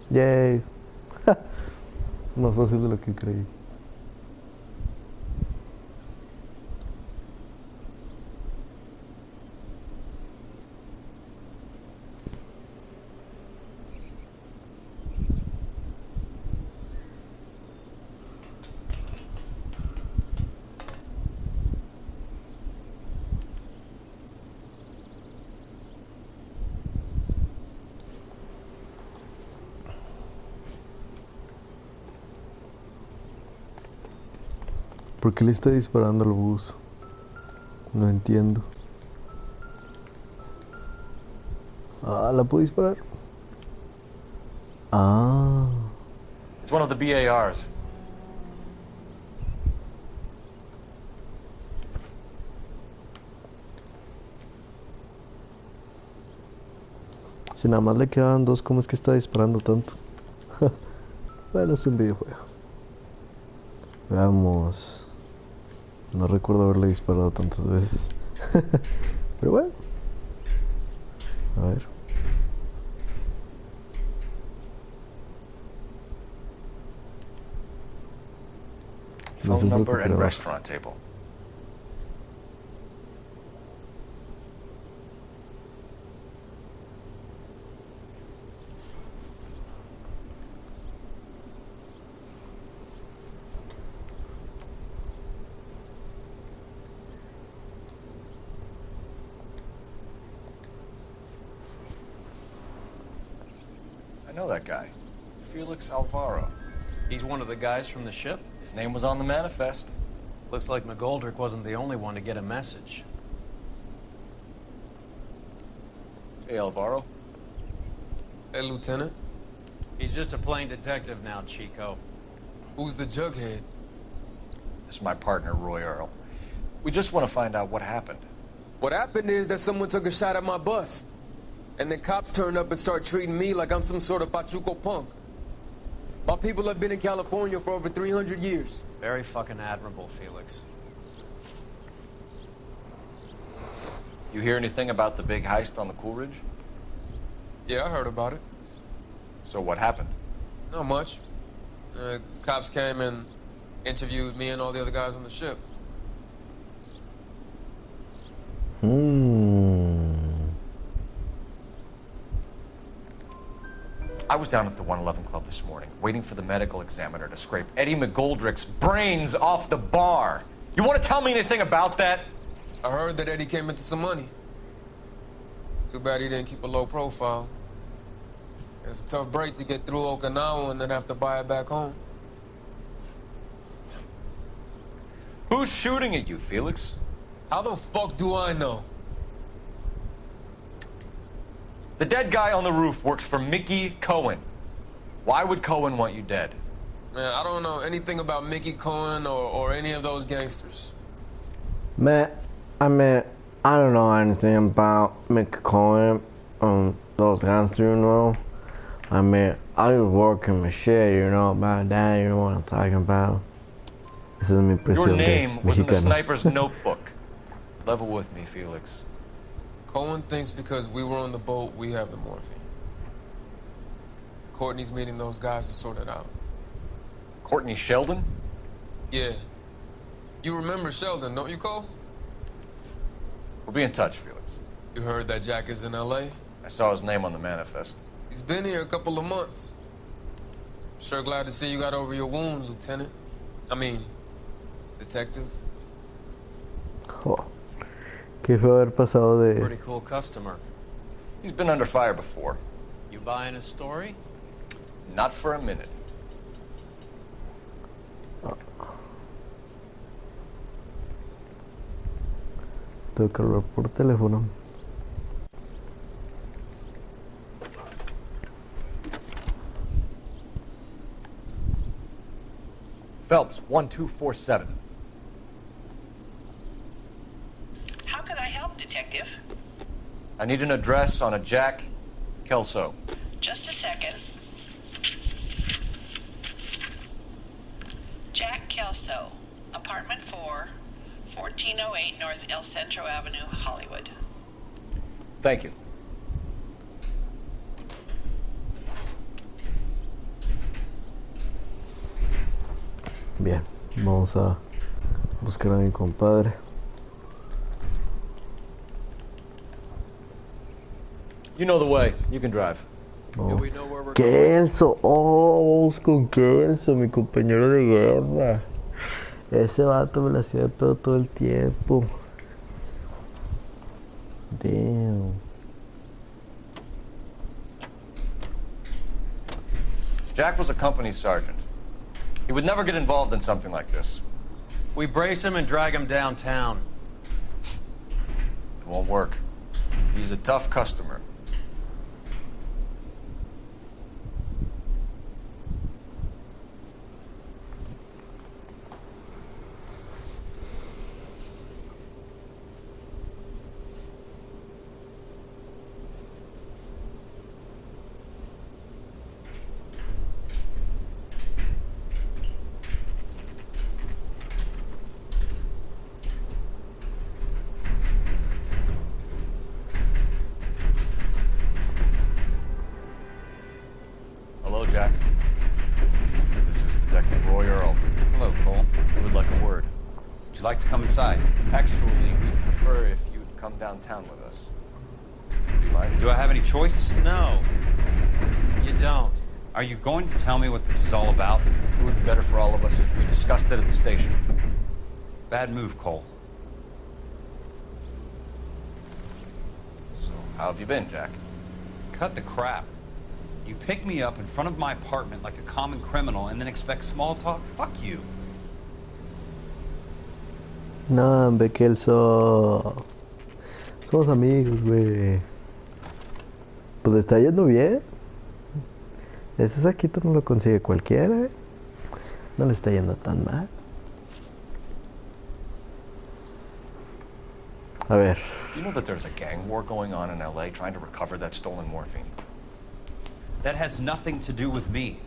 Speaker 1: Yay. Más fácil de lo que creí. ¿Por qué le está disparando al bus? No entiendo. ¿La puedo disparar?
Speaker 4: It's one of the BARs.
Speaker 1: Si nada más le quedaban dos, ¿cómo es que está disparando tanto? Bueno, es un videojuego. Veamos. No recuerdo haberle disparado tantas veces. Pero bueno. A ver.
Speaker 2: Phone number and restaurant table. I know that guy. Felix Alvaro.
Speaker 3: He's one of the guys from the ship?
Speaker 2: His name was on the manifest.
Speaker 3: Looks like McGoldrick wasn't the only one to get a message.
Speaker 2: Hey, Alvaro.
Speaker 18: Hey, Lieutenant.
Speaker 3: He's just a plain detective now, Chico.
Speaker 18: Who's the jughead?
Speaker 2: This is my partner, Roy Earl. We just want to find out what happened.
Speaker 18: What happened is that someone took a shot at my bus. And then cops turned up and started treating me like I'm some sort of Pachuco punk. My people have been in California for over 300 years.
Speaker 3: Very fucking admirable, Felix.
Speaker 2: You hear anything about the big heist on the Coolidge?
Speaker 18: Yeah, I heard about it.
Speaker 2: So what happened?
Speaker 18: Not much. Cops came and interviewed me and all the other guys on the ship.
Speaker 2: I was down at the 111 Club this morning, waiting for the medical examiner to scrape Eddie McGoldrick's brains off the bar. You want to tell me anything about that?
Speaker 18: I heard that Eddie came into some money. Too bad he didn't keep a low profile. It was a tough break to get through Okinawa and then have to buy it back home.
Speaker 2: Who's shooting at you, Felix?
Speaker 18: How the fuck do I know?
Speaker 2: The dead guy on the roof works for Mickey Cohen. Why would Cohen want you dead?
Speaker 18: Man, I don't know anything about Mickey Cohen or any of those gangsters.
Speaker 1: Man, I don't know anything about Mickey Cohen, those gangsters, you know. I was working my shit, you know, about that, you know what I'm talking about. This is mi impresión.
Speaker 2: Your name was in the sniper's notebook. Level with me, Felix.
Speaker 18: Cohen thinks because we were on the boat, we have the morphine. Courtney's meeting those guys to sort it out.
Speaker 2: Courtney Sheldon?
Speaker 18: Yeah. You remember Sheldon, don't you, Cole?
Speaker 2: We'll be in touch, Felix.
Speaker 18: You heard that Jack is in L.A.?
Speaker 2: I saw his name on the manifest.
Speaker 18: He's been here a couple of months. Sure glad to see you got over your wound, Lieutenant. Detective.
Speaker 1: Oh. ¿Qué fue haber pasado de...?
Speaker 3: Pretty cool customer.
Speaker 2: He's been under fire before.
Speaker 3: You buying his story?
Speaker 2: Not for a minute.
Speaker 1: tengo que hablar por teléfono.
Speaker 2: Phelps, 1247.
Speaker 19: How could I help, Detective?
Speaker 2: I need an address on a Jack Kelso.
Speaker 19: Just a second. Jack Kelso, apartment 4, 1408 North El Centro Avenue, Hollywood.
Speaker 2: Thank you.
Speaker 1: Bien, vamos a buscar a mi compadre.
Speaker 2: You know the way. You can drive.
Speaker 1: No. Kelso, oh, vamos con Kelso, mi compañero de guerra. Ese vato me la hacía de pedo todo el tiempo. Damn.
Speaker 2: Jack was a company sergeant. He would never get involved in something like this.
Speaker 3: We brace him and drag him downtown.
Speaker 2: It won't work. He's a tough customer. Hello, Jack. This is Detective Roy Earl.
Speaker 20: Hello, Cole.
Speaker 2: I would like a word.
Speaker 20: Would you like to come inside?
Speaker 2: Actually, we'd prefer if you'd come downtown with us. Do you mind?
Speaker 20: Do I have any choice?
Speaker 3: No, you don't.
Speaker 20: Are you going to tell me what this is all about?
Speaker 2: It would be better for all of us if we discussed it at the station.
Speaker 20: Bad move, Cole.
Speaker 2: So, how have you been, Jack?
Speaker 20: Cut the crap. You pick me up in front of my apartment like a common criminal and then expect small talk? Fuck you.
Speaker 1: No, hombre, Kelso. Somos amigos, güey. Pues le está yendo bien. Ese saquito no lo consigue cualquiera, ¿eh? No le está yendo tan mal. A ver.
Speaker 2: You know that there's a gang war going on in LA trying to recover that stolen morphine?
Speaker 20: That has nothing to do with me.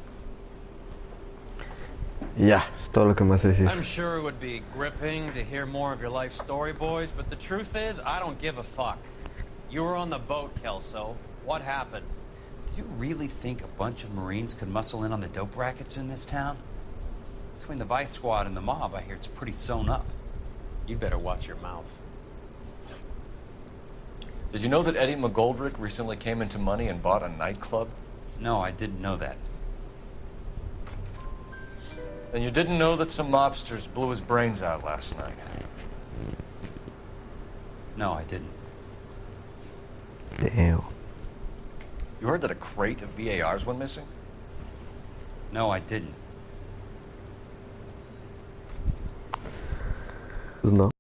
Speaker 1: Ya, es todo lo que más decir.
Speaker 3: I'm sure it would be gripping to hear more of your life story, boys, but the truth is, I don't give a fuck. You were on the boat, Kelso. What happened?
Speaker 20: Do you really think a bunch of Marines could muscle in on the dope rackets in this town? Between the Vice Squad and the mob, I hear it's pretty sewn up.
Speaker 3: You better watch your mouth.
Speaker 2: Did you know that Eddie McGoldrick recently came into money and bought a nightclub?
Speaker 20: No, I didn't know that.
Speaker 2: Then you didn't know that some mobsters blew his brains out last night?
Speaker 20: No, I didn't.
Speaker 1: Damn.
Speaker 2: You heard that a crate of BARs went missing?
Speaker 20: No, I didn't.
Speaker 1: No.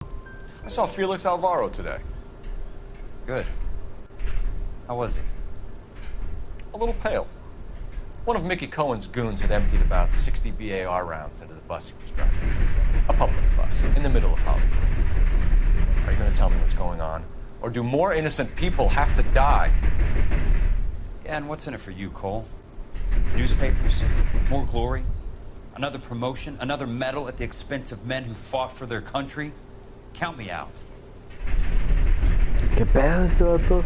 Speaker 2: I saw Felix Alvaro today.
Speaker 20: Good. How was he?
Speaker 2: A little pale. One of Mickey Cohen's goons had emptied about 60 BAR rounds into the bus he was driving. A public bus, in the middle of Hollywood. Are you going to tell me what's going on? Or do more innocent people have to die?
Speaker 20: Yeah, and what's in it for you, Cole? Newspapers? More glory? Another promotion? Another medal at the expense of men who fought for their country? Count me out.
Speaker 1: ¿Qué pedo este vato?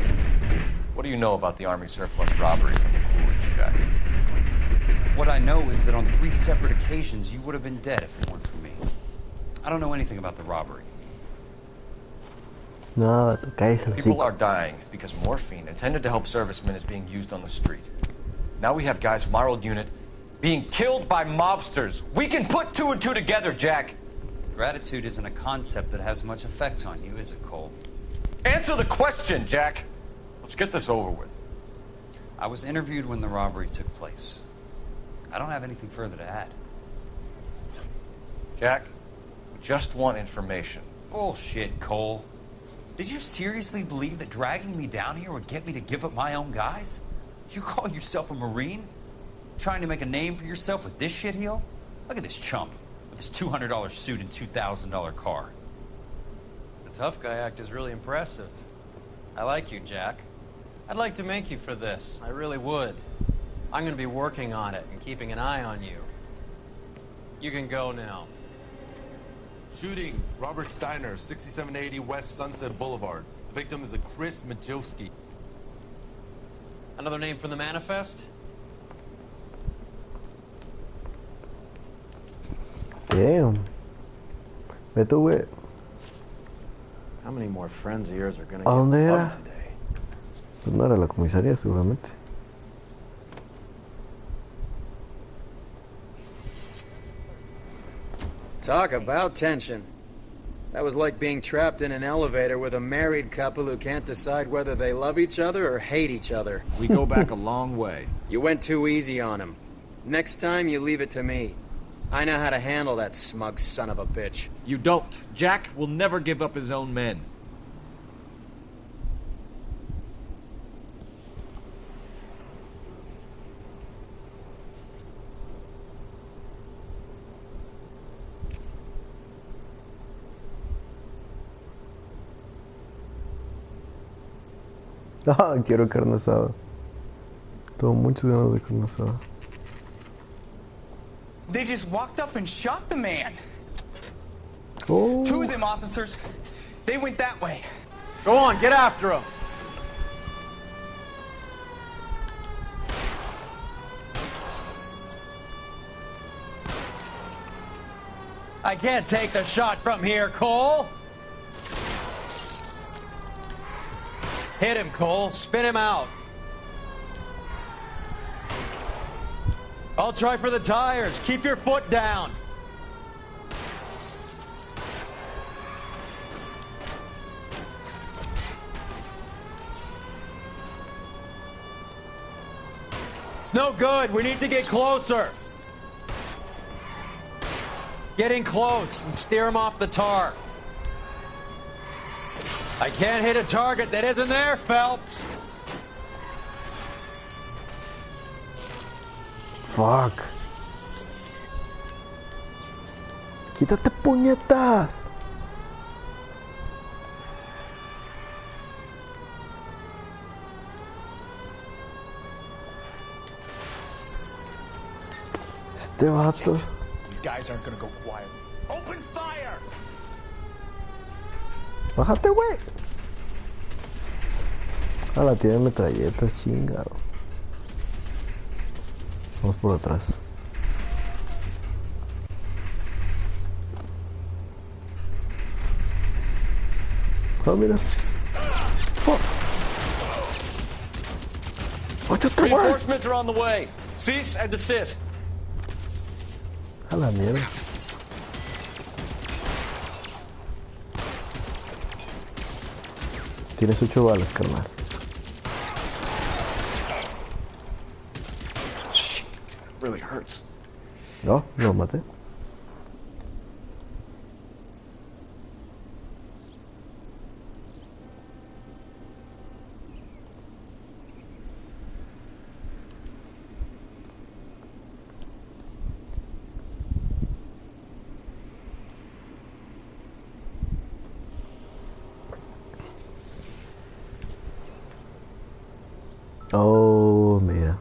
Speaker 2: What do you know about the Army surplus robbery from the Coolidge, Jack?
Speaker 20: What I know is that on 3 separate occasions, you would have been dead if it weren't for me. I don't know anything about the robbery.
Speaker 1: No, cállese.
Speaker 2: People are dying because morphine intended to help servicemen is being used on the street. Now we have guys from our old unit being killed by mobsters. We can put 2 and 2 together, Jack.
Speaker 20: Gratitude isn't a concept that has much effect on you, is it, Cole?
Speaker 2: Answer the question, Jack. Let's get this over with.
Speaker 20: I was interviewed when the robbery took place. I don't have anything further to add.
Speaker 2: Jack, we just want information.
Speaker 20: Bullshit, Cole. Did you seriously believe that dragging me down here would get me to give up my own guys? You call yourself a Marine? Trying to make a name for yourself with this shitheel? Look at this chump with his $200 suit and $2,000 car.
Speaker 3: The tough guy act is really impressive. I like you, Jack. I'd like to make you for this. I really would. I'm going to be working on it and keeping an eye on you. You can go now.
Speaker 16: Shooting, Robert Steiner, 6780 West Sunset Boulevard. The victim is a Chris Majowski.
Speaker 3: Another name from the manifest?
Speaker 1: Damn. Vete, güey.
Speaker 4: How many more friends of yours are gonna
Speaker 1: ¿A dónde
Speaker 4: get
Speaker 1: era?
Speaker 4: mugged today?
Speaker 1: Pues no era la comisaría, seguramente.
Speaker 7: Talk about tension. That was like being trapped in an elevator with a married couple who can't decide whether they love each other or hate each other.
Speaker 8: We go back a long way.
Speaker 7: You went too easy on him. Next time, you leave it to me. I know how to handle that smug son of a bitch.
Speaker 8: You don't. Jack will never give up his own men.
Speaker 1: Ah, quiero carne asada. Tengo muchas ganas de carne asada.
Speaker 17: They just walked up and shot the man.
Speaker 1: Oh.
Speaker 17: 2 of them officers, they went that way.
Speaker 4: Go on, get after him.
Speaker 3: I can't take the shot from here, Cole. Hit him, Cole. Spin him out. I'll try for the tires. Keep your foot down. It's no good. We need to get closer. Get in close and steer him off the tar. I can't hit a target that isn't there, Phelps.
Speaker 1: Fuck. Quítate, puñetas. Este vato.
Speaker 9: These guys aren't gonna go quiet. Open fire!
Speaker 1: Bájate, güey. Ah, la tiene metralletas, chingado. Vamos por atrás. Ah, mira. Fuck.
Speaker 3: Reinforcements are on the way. Cease and desist.
Speaker 1: A la mierda. Tienes 8 balas, carnal.
Speaker 4: Shit, really hurts.
Speaker 1: No, lo maté. Oh, mira.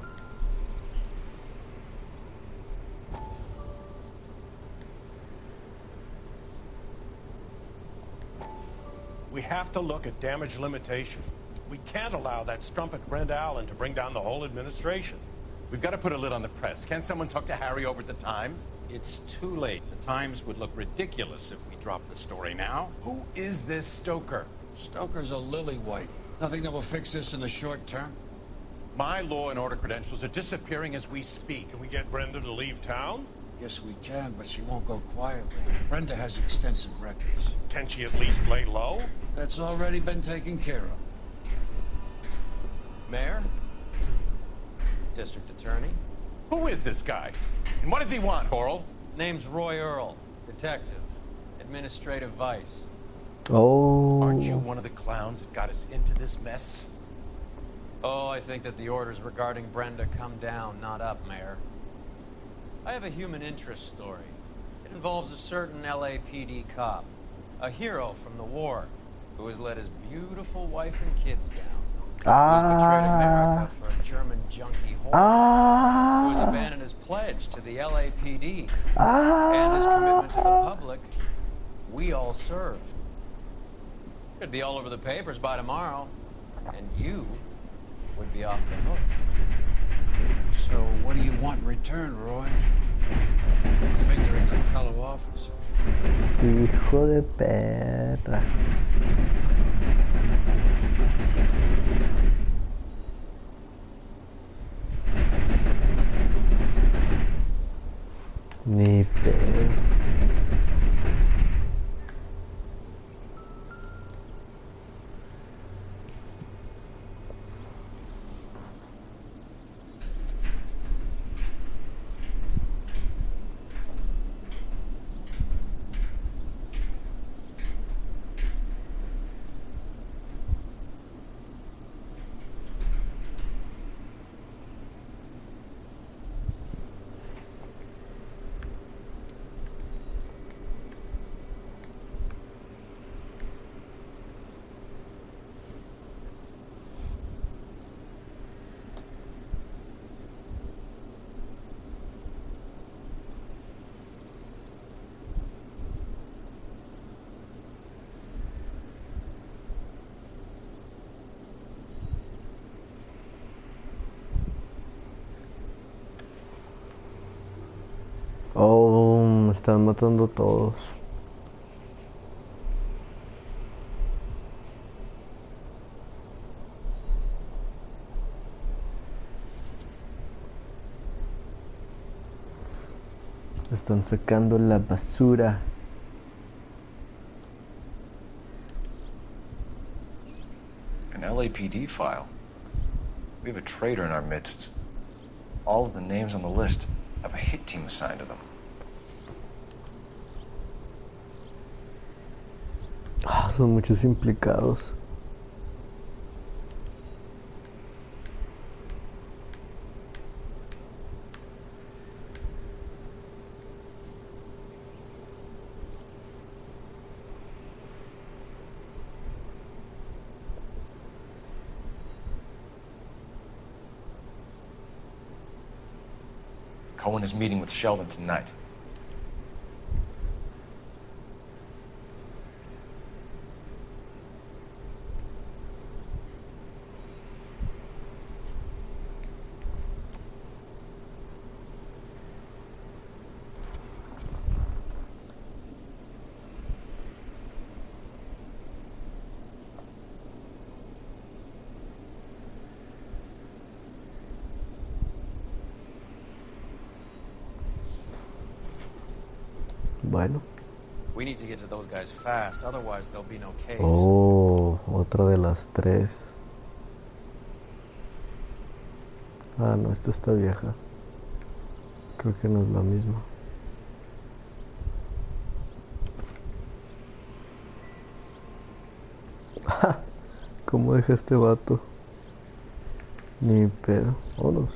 Speaker 21: We have to look at damage limitation. We can't allow that strumpet Brent Allen to bring down the whole administration.
Speaker 22: We've got to put a lid on the press. Can't someone talk to Harry over at the Times?
Speaker 9: It's too late. The Times would look ridiculous if we dropped the story now.
Speaker 22: Who is this Stoker?
Speaker 23: Stoker's a lily-white. Nothing that will fix this in the short term.
Speaker 22: My law and order credentials are disappearing as we speak.
Speaker 21: Can we get Brenda to leave town?
Speaker 23: Yes, we can, but she won't go quietly. Brenda has extensive records.
Speaker 21: Can she at least lay low?
Speaker 23: That's already been taken care of.
Speaker 3: Mayor? District Attorney?
Speaker 22: Who is this guy? And what does he want, Coral?
Speaker 3: Name's Roy Earl. Detective. Administrative Vice.
Speaker 1: Oh.
Speaker 21: Aren't you one of the clowns that got us into this mess?
Speaker 3: Oh, I think that the orders regarding Brenda come down, not up, Mayor. I have a human interest story. It involves a certain LAPD cop, a hero from the war, who has let his beautiful wife and kids down. Who has betrayed America for a German junkie whore. Who has abandoned his pledge to the LAPD. And his commitment to the public we all serve. Could be all over the papers by tomorrow, and you would be off the hook.
Speaker 23: So what do you want in return, Roy? Figuring a fellow officer.
Speaker 1: Hijo de perra. Ni pedo. Oh, me están matando todos. Están sacando la basura.
Speaker 2: An LAPD file. We have a traitor in our midst. All of the names on the list have a hit team assigned to them.
Speaker 1: Son muchos implicados.
Speaker 2: Cohen is meeting with Sheldon tonight.
Speaker 1: Bueno.
Speaker 3: We need to get to those guys fast, otherwise there'll be no case.
Speaker 1: Oh, otra de las tres. Ah, no, esta está vieja. Creo que no es la misma. ¿Cómo deja este vato? Ni pedo. Vámonos.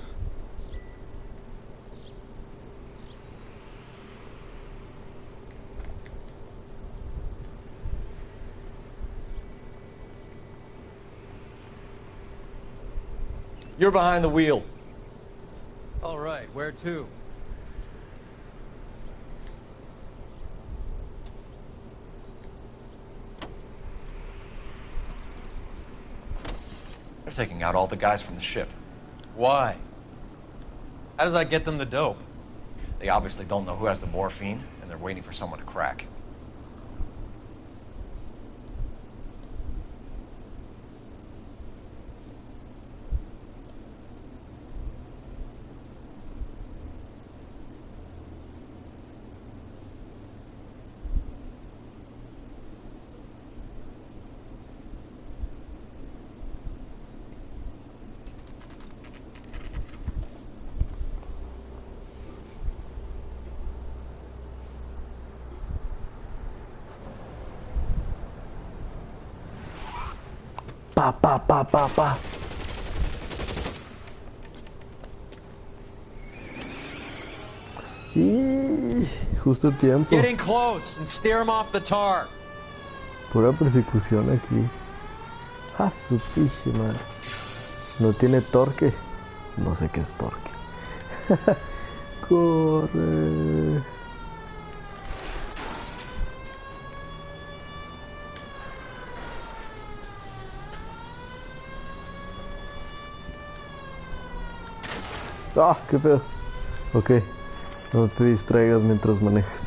Speaker 2: You're behind the wheel.
Speaker 3: All right, where to?
Speaker 2: They're taking out all the guys from the ship.
Speaker 3: Why? How does that get them the dope?
Speaker 2: They obviously don't know who has the morphine, and they're waiting for someone to crack.
Speaker 1: Pa, pa, pa, pa, pa. Y justo a tiempo.
Speaker 3: Getting close and steer him off the tar.
Speaker 1: Pura persecución aquí. Ah, su pinche madre. No tiene torque. No sé qué es torque. Corre. Ah, qué pedo. Ok. No te distraigas mientras manejas.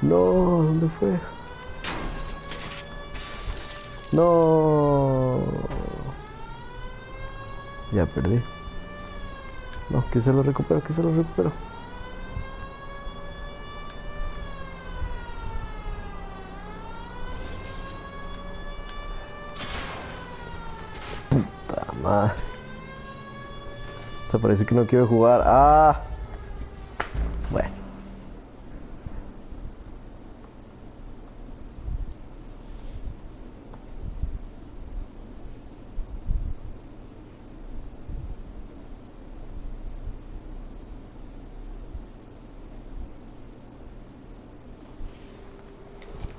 Speaker 1: No, ¿dónde fue? No. Ya perdí. No, que se lo recupero, que se lo recupero. Puta madre. Hasta parece que no quiero jugar. Ah. Bueno.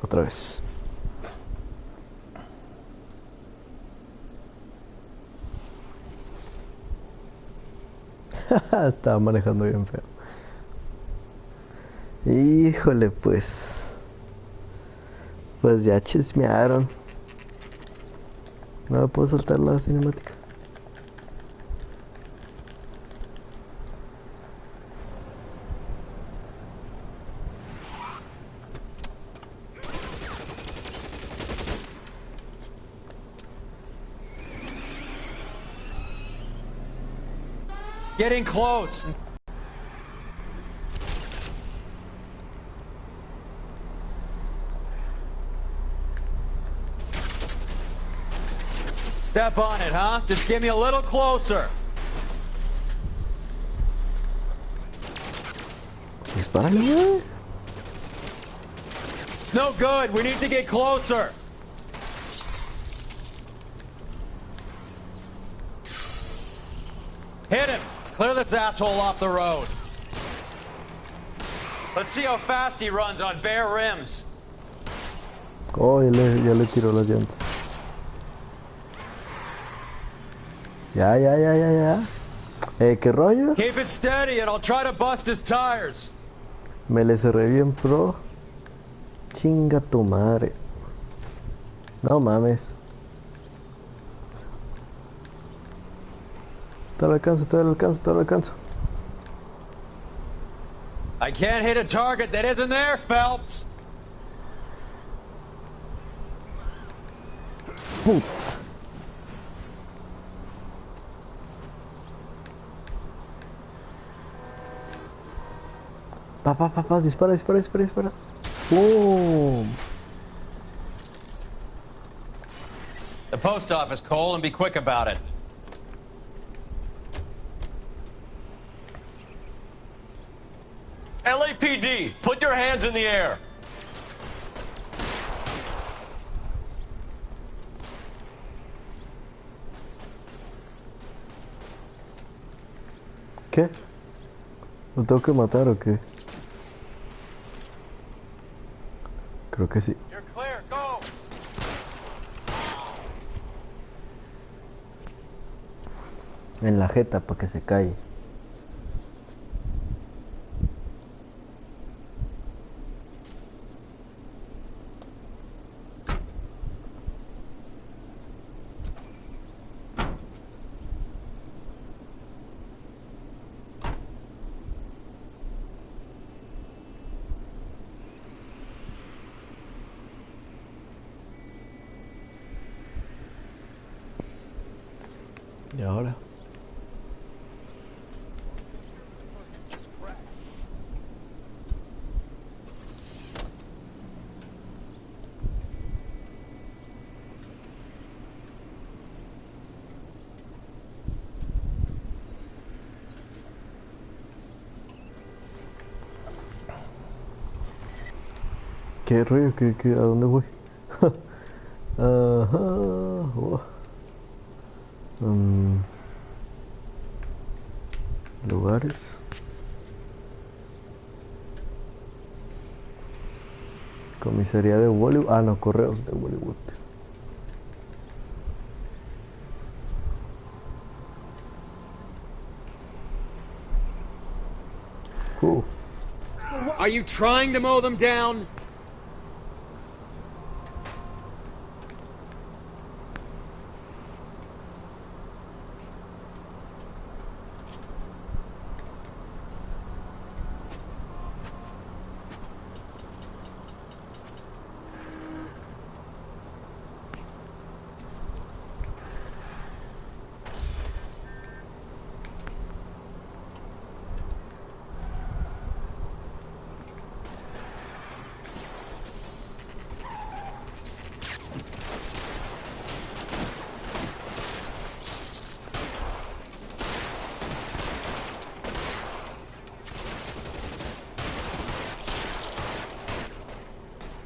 Speaker 1: Otra vez. Estaba manejando bien feo. Híjole, pues. Pues ya chismearon. No me puedo saltar la cinemática.
Speaker 3: Getting close. Step on it, huh? Just get me a little closer.
Speaker 1: Dispárale.
Speaker 3: It's no good. We need to get closer. Hit him. Clear this asshole off the road. Let's see how fast he runs on bare rims.
Speaker 1: Oh, ya le tiró las llantas. Ya. ¿Qué rollo?
Speaker 3: Keep it steady and I'll try to bust his tires.
Speaker 1: Me le cerré bien pro. Chinga tu madre. No mames. Todavía lo alcanzo.
Speaker 3: I can't hit a target that isn't there, Phelps.
Speaker 1: Puta. Pa, dispara. Boom.
Speaker 3: The post office, Cole, and be quick about it.
Speaker 2: LAPD, put your hands in the air.
Speaker 1: ¿Qué? ¿Lo tengo que matar o qué? Creo que sí.
Speaker 3: You're clear, go.
Speaker 1: En la jeta para que se calle. ¿Y ahora? ¿Qué rollo? ¿A dónde voy? Ajá. Oh. Lugares. Comisaría de Bollywood. Ah, no, correos de Bollywood.
Speaker 7: Are you trying to mow them down?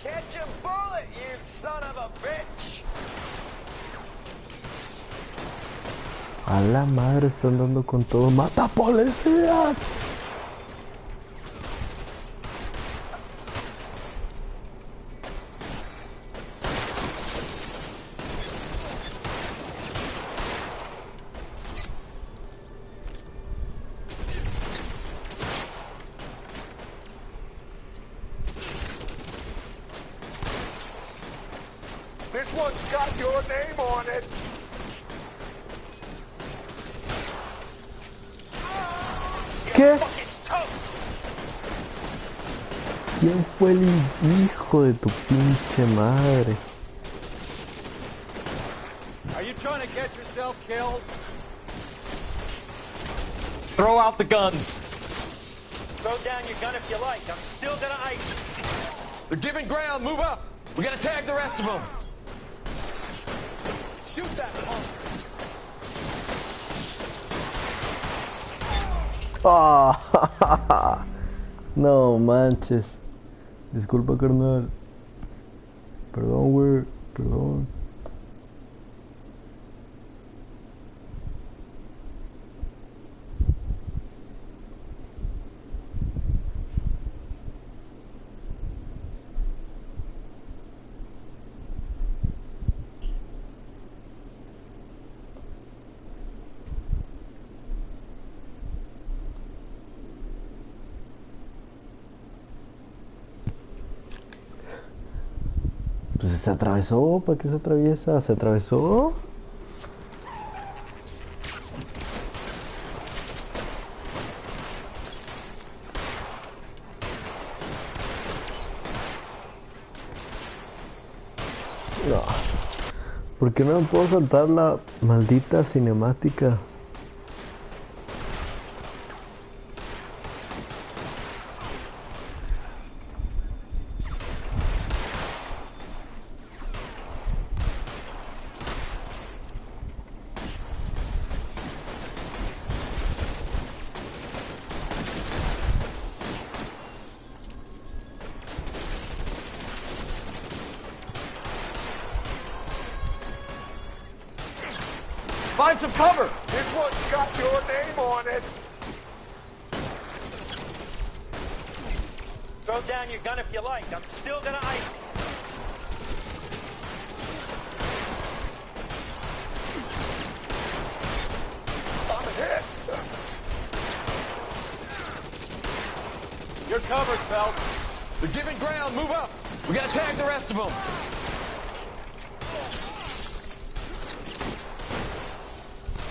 Speaker 9: Catch a bullet, you son of a bitch!
Speaker 1: A la madre, están dando con todo. ¡Mata policías!
Speaker 9: This one's got your name on it!
Speaker 1: ¿Qué? ¿Quién fue el hijo de tu pinche madre?
Speaker 10: Are you trying to get yourself killed?
Speaker 4: Throw out the guns.
Speaker 9: Throw down your gun if you like. I'm still gonna ice.
Speaker 17: They're giving ground. Move up. We gotta tag the rest of them. Shoot that punk.
Speaker 1: Ah, no manches. Disculpa, carnal. Perdón, güey. Perdón. Pues se atravesó, ¿para qué se atraviesa? ¿Se atravesó? No. ¿Por qué no me puedo saltar la maldita cinemática?
Speaker 9: Find some cover! This one's got your name on it! Throw down your gun if you like. I'm still gonna ice. I'm hit!
Speaker 17: You're covered, Phelps. They're giving ground. Move up. We gotta tag the rest of them.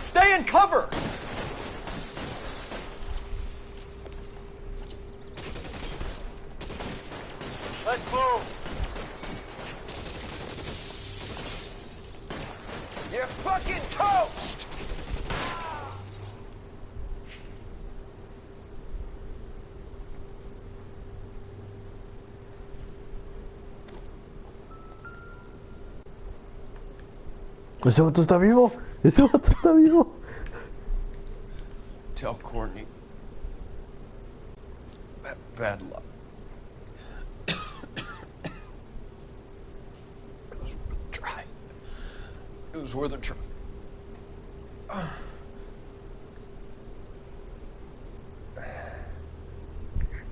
Speaker 9: Stay in cover! Let's move! You're fucking toast!
Speaker 1: Ese vato está vivo. Ese vato está vivo.
Speaker 5: Tell Courtney. Bad luck. It was worth a try. It was worth a try.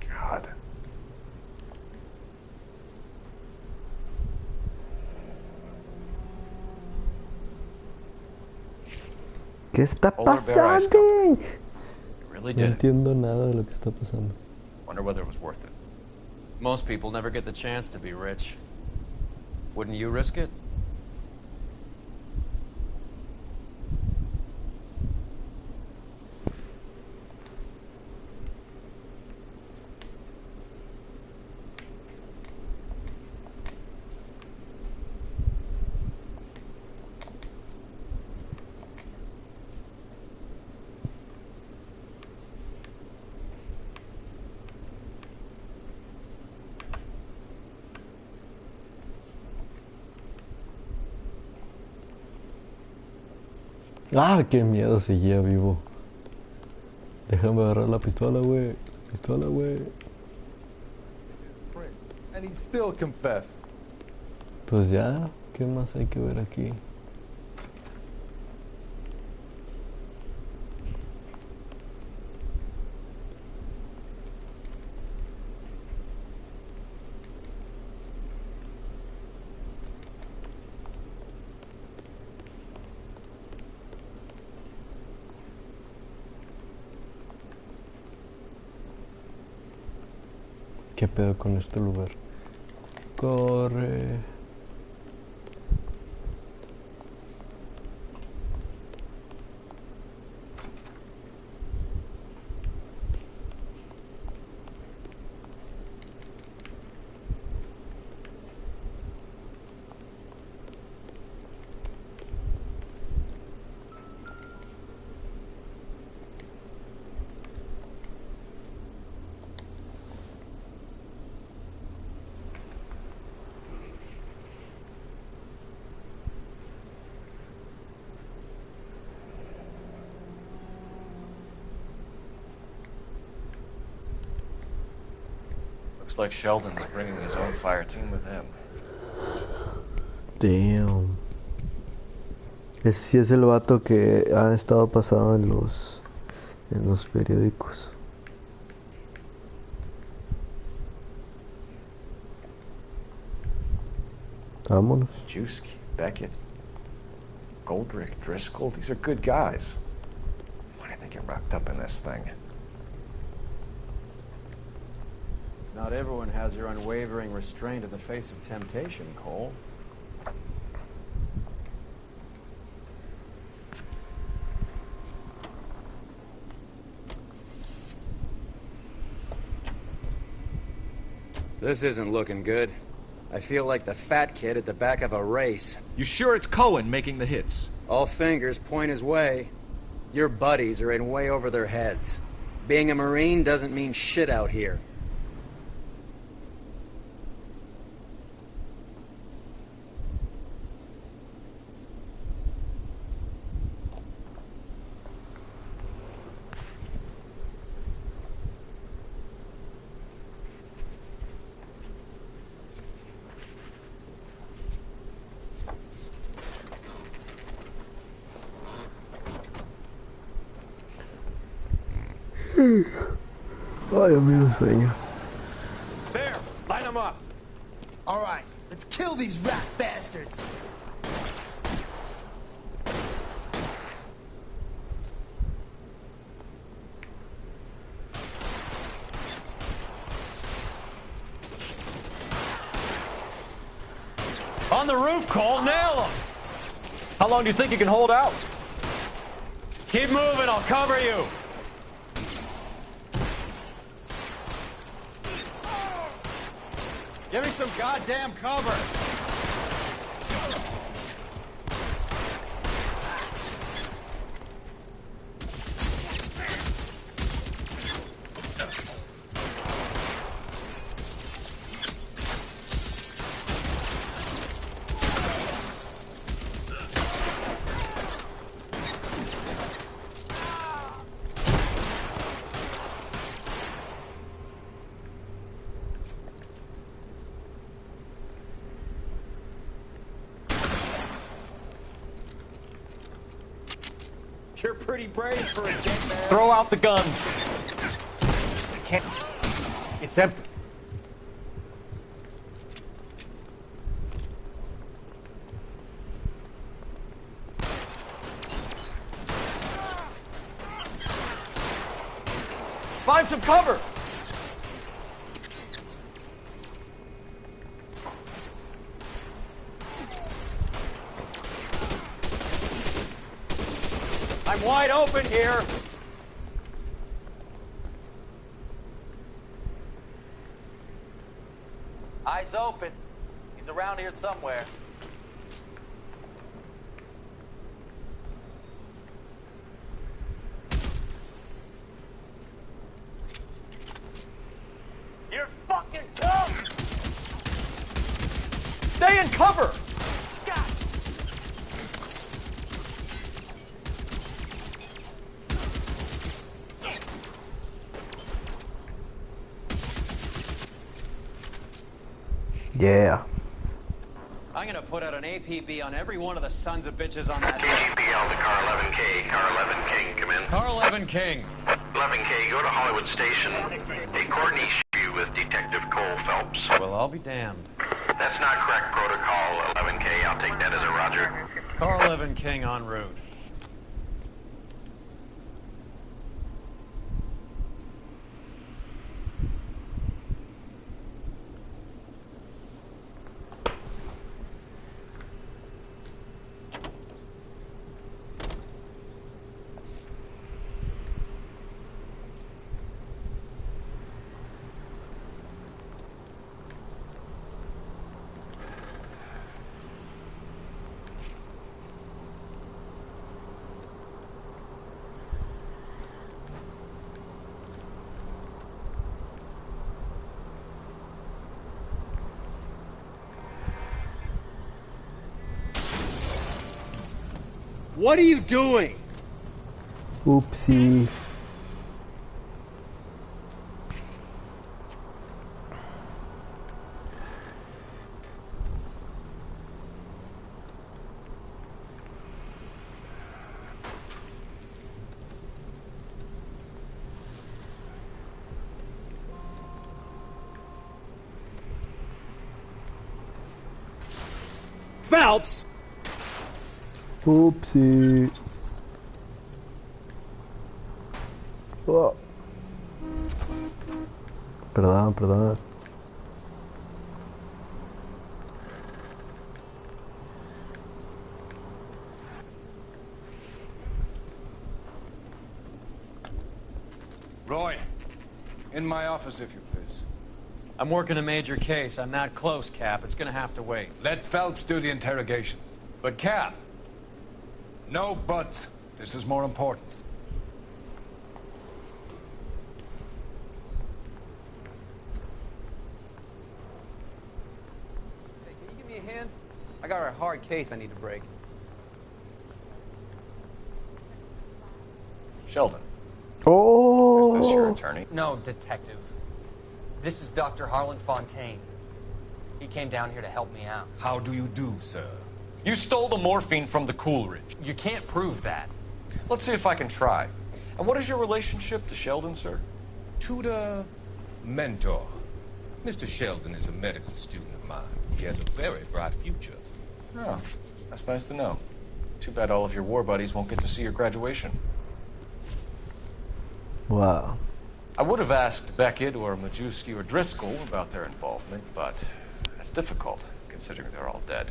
Speaker 2: God.
Speaker 1: ¿Qué está
Speaker 2: Polar bear ice
Speaker 1: pasando?
Speaker 2: cup.
Speaker 3: Really
Speaker 1: No
Speaker 3: did it.
Speaker 1: entiendo nada de lo que está pasando.
Speaker 2: Wonder whether it was worth it.
Speaker 3: Most people never get the chance to be rich. Wouldn't you risk it?
Speaker 1: Ah, qué miedo, seguía vivo. Déjame agarrar la pistola, güey. Pistola, güey.
Speaker 16: And he still confessed.
Speaker 1: Pues ya, ¿qué más hay que ver aquí? ¿Qué pedo con este lugar? Corre.
Speaker 2: Looks like Sheldon's bringing his own fire team with him.
Speaker 1: Damn. Ese sí es el vato que ha estado pasado en los periódicos. Vámonos.
Speaker 2: Juski, Beckett, Goldrick, Driscoll, these are good guys. Why do you think you're wrapped up in this thing?
Speaker 4: Not everyone has your unwavering restraint in the face of temptation, Cole.
Speaker 7: This isn't looking good. I feel like the fat kid at the back of a race.
Speaker 8: You sure it's Cohen making the hits?
Speaker 7: All fingers point his way. Your buddies are in way over their heads. Being a Marine doesn't mean shit out here.
Speaker 1: Ay, amigo, sueño.
Speaker 21: There, line them up.
Speaker 17: All right, let's kill these rat bastards.
Speaker 22: On the roof, Cole, nail him! How long do you think you can hold out?
Speaker 3: Keep moving, I'll cover you.
Speaker 22: Give me some goddamn cover!
Speaker 11: You're pretty brave for a dead man.
Speaker 4: Throw out the guns. I can't. It's empty. Find some cover. I'm wide open here.
Speaker 10: Eyes open. He's around here somewhere.
Speaker 4: You're fucking tough. Stay in cover.
Speaker 1: Yeah.
Speaker 3: I'm gonna put out an APB on every one of the sons of bitches on that.
Speaker 9: KGPL to Car 11K. Car 11 King, come in.
Speaker 3: Car 11 King.
Speaker 9: 11K, go to Hollywood Station. Hey, Courtney, you with Detective Cole Phelps.
Speaker 3: Well, I'll be damned.
Speaker 9: That's not correct protocol, 11K. I'll take that as a roger.
Speaker 3: Car 11 King en route.
Speaker 7: What are you doing?
Speaker 1: Oopsie.
Speaker 7: Phelps!
Speaker 1: Oopsie. Oh. Perdón, perdón.
Speaker 23: Roy, in my office, if you please.
Speaker 3: I'm working a major case. I'm that close, Cap. It's gonna have to wait.
Speaker 23: Let Phelps do the interrogation.
Speaker 3: But, Cap.
Speaker 23: No buts. This is more important.
Speaker 10: Hey, can you give me a hand? I got a hard case I need to break.
Speaker 4: Sheldon.
Speaker 1: Oh.
Speaker 4: Is this your attorney?
Speaker 17: No, detective. This is Dr. Harlan Fontaine. He came down here to help me out.
Speaker 23: How do you do, sir?
Speaker 4: You stole the morphine from the Coolidge.
Speaker 17: You can't prove that.
Speaker 4: Let's see if I can try. And what is your relationship to Sheldon, sir?
Speaker 6: Tutor, mentor. Mr. Sheldon is a medical student of mine. He has a very bright future.
Speaker 4: Oh, that's nice to know. Too bad all of your war buddies won't get to see your graduation.
Speaker 1: Wow.
Speaker 4: I would have asked Beckett or Majewski or Driscoll about their involvement, but that's difficult, considering they're all dead.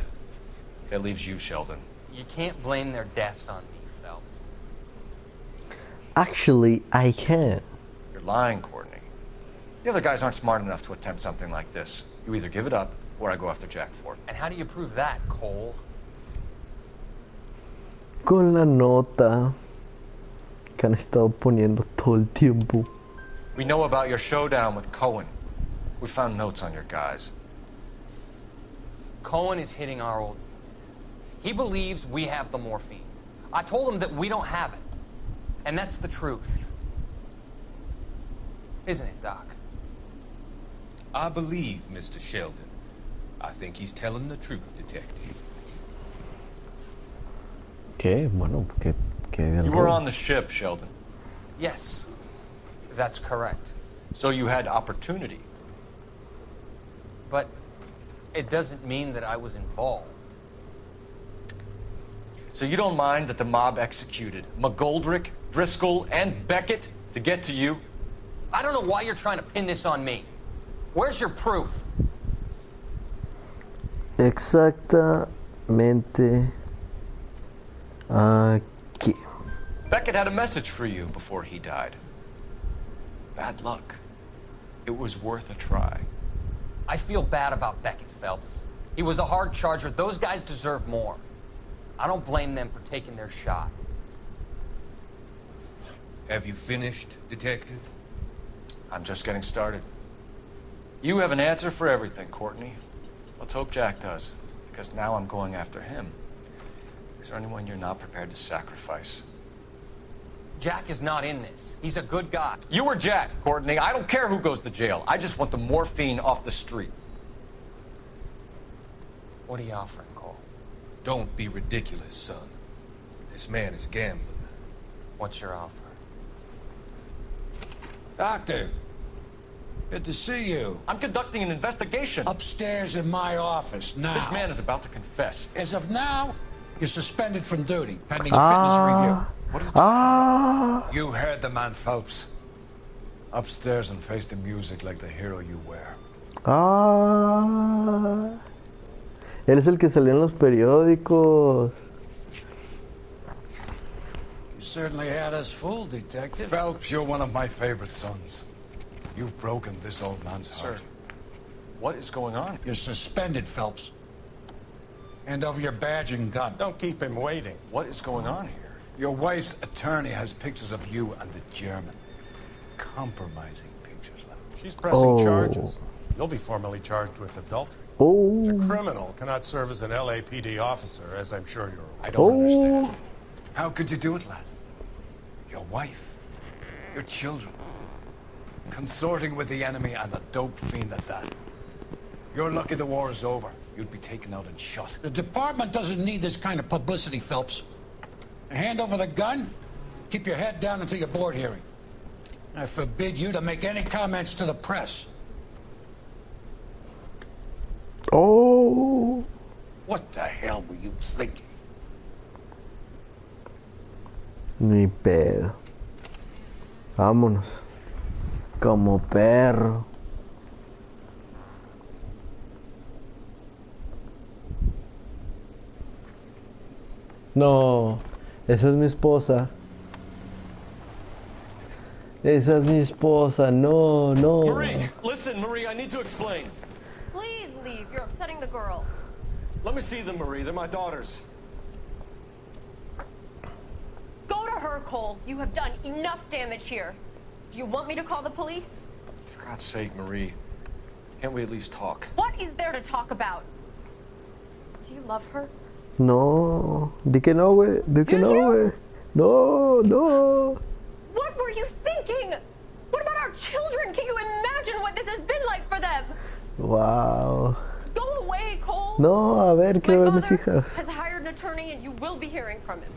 Speaker 4: That leaves you, Sheldon.
Speaker 17: You can't blame their deaths on me, Phelps.
Speaker 1: Actually, I can.
Speaker 4: You're lying, Courtney. The other guys aren't smart enough to attempt something like this. You either give it up, or I go after Jack for it.
Speaker 17: And how do you prove that, Cole?
Speaker 1: Con la nota que han estado poniendo todo el tiempo.
Speaker 4: We know about your showdown with Cohen. We found notes on your guys.
Speaker 17: Cohen is hitting our old. He believes we have the morphine. I told him that we don't have it. And that's the truth. Isn't it, Doc?
Speaker 6: I believe Mr. Sheldon. I think he's telling the truth, detective.
Speaker 1: ¿Qué? Bueno,
Speaker 2: You were on the ship, Sheldon.
Speaker 10: Yes, that's correct.
Speaker 2: So you had opportunity.
Speaker 10: But it doesn't mean that I was involved.
Speaker 2: So you don't mind that the mob executed McGoldrick, Driscoll, and Beckett to get to you?
Speaker 10: I don't know why you're trying to pin this on me. Where's your proof?
Speaker 1: Exactamente aquí.
Speaker 2: Beckett had a message for you before he died. Bad luck. It was worth a try.
Speaker 10: I feel bad about Beckett, Phelps. He was a hard charger. Those guys deserve more. I don't blame them for taking their shot.
Speaker 6: Have you finished, Detective?
Speaker 2: I'm just getting started. You have an answer for everything, Courtney. Let's hope Jack does, because now I'm going after him. Is there anyone you're not prepared to sacrifice?
Speaker 10: Jack is not in this. He's a good guy.
Speaker 2: You or Jack, Courtney. I don't care who goes to jail. I just want the morphine off the street.
Speaker 10: What are you offering, Cole?
Speaker 6: Don't be ridiculous, son. This man is gambling.
Speaker 10: What's your offer?
Speaker 23: Doctor, good to see you.
Speaker 2: I'm conducting an investigation.
Speaker 23: Upstairs in my office, now.
Speaker 2: This man is about to confess.
Speaker 23: As of now, you're suspended from duty, pending a fitness review.
Speaker 2: What are you talking
Speaker 23: about? You heard the man, Phelps. Upstairs and face the music like the hero you were.
Speaker 1: Él es el que salió en los periódicos.
Speaker 23: You certainly had us fooled, Detective. Phelps, you're one of my favorite sons. You've broken this old man's heart.
Speaker 2: Sir, what is going on?
Speaker 23: You're suspended, Phelps. Hand over your badge and gun.
Speaker 21: Don't keep him waiting.
Speaker 2: What is going on here?
Speaker 23: Your wife's attorney has pictures of you and the German. Compromising pictures.
Speaker 21: She's pressing charges. You'll be formally charged with adultery. A criminal cannot serve as an LAPD officer, as I'm sure you're aware.
Speaker 23: I don't understand. How could you do it, lad? Your wife, your children, consorting with the enemy and a dope fiend at that. You're lucky the war is over. You'd be taken out and shot. The department doesn't need this kind of publicity, Phelps. Hand over the gun, keep your head down until your board hearing. I forbid you to make any comments to the press.
Speaker 1: Oh.
Speaker 23: What the hell were you thinking?
Speaker 1: Ni pedo. Vámonos. Como perro. No, esa es mi esposa. Esa es mi esposa. No, no.
Speaker 2: Marie, listen, Marie, I need to explain.
Speaker 12: Please leave. You're upsetting the girls.
Speaker 2: Let me see them, Marie. They're my daughters.
Speaker 12: Go to her, Cole. You have done enough damage here. Do you want me to call the police?
Speaker 2: For God's sake, Marie. Can't we at least talk?
Speaker 12: What is there to talk about? Do you love her?
Speaker 1: No. Di que no, güey. Di que no, güey. No, no.
Speaker 12: What were you thinking? What about our children? Can you imagine what this has been like for them?
Speaker 1: Wow.
Speaker 12: Go away, Cole.
Speaker 1: No, a ver, quiero ver mis
Speaker 12: My
Speaker 1: hijas.
Speaker 12: father has hired an attorney and you will be hearing from him.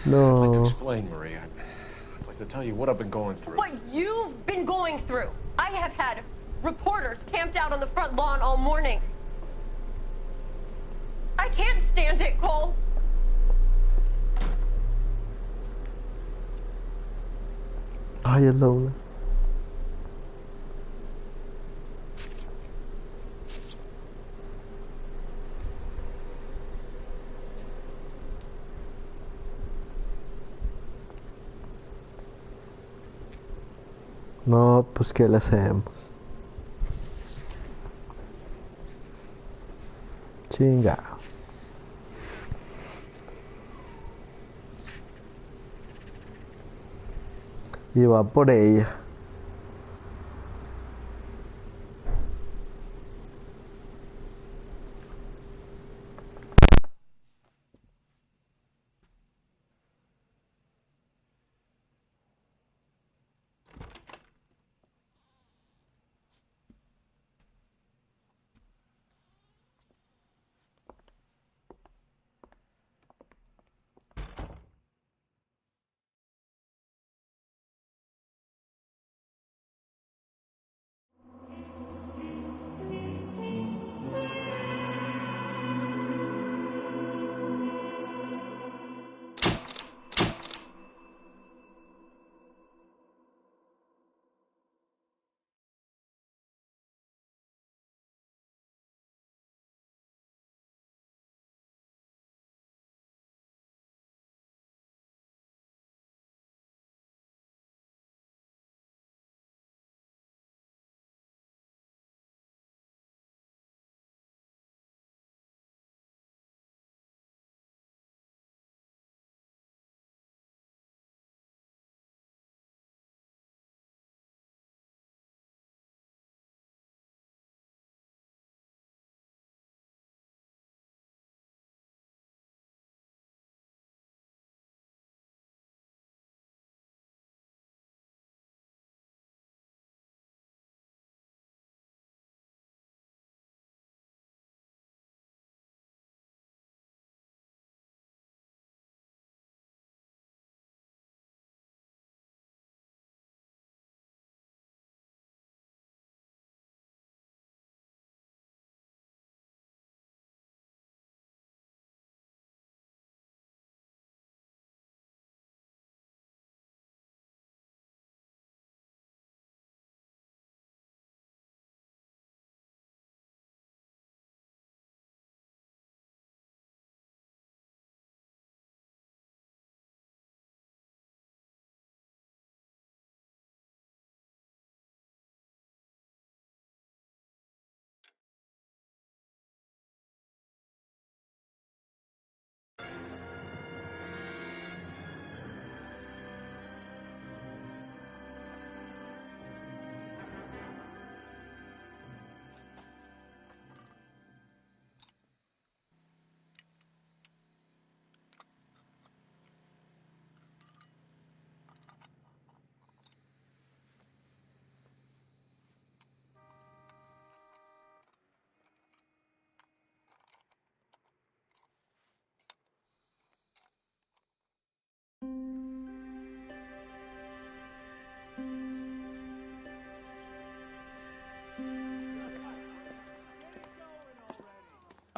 Speaker 1: No.
Speaker 2: I'd like to explain, Marie. I'd like to tell you what I've been going through.
Speaker 12: What you've been going through. I have had reporters camped out on the front lawn all morning. I can't stand it, Cole.
Speaker 1: Ay, es la una. No, pues ¿qué le hacemos? Chinga. Y va por ella.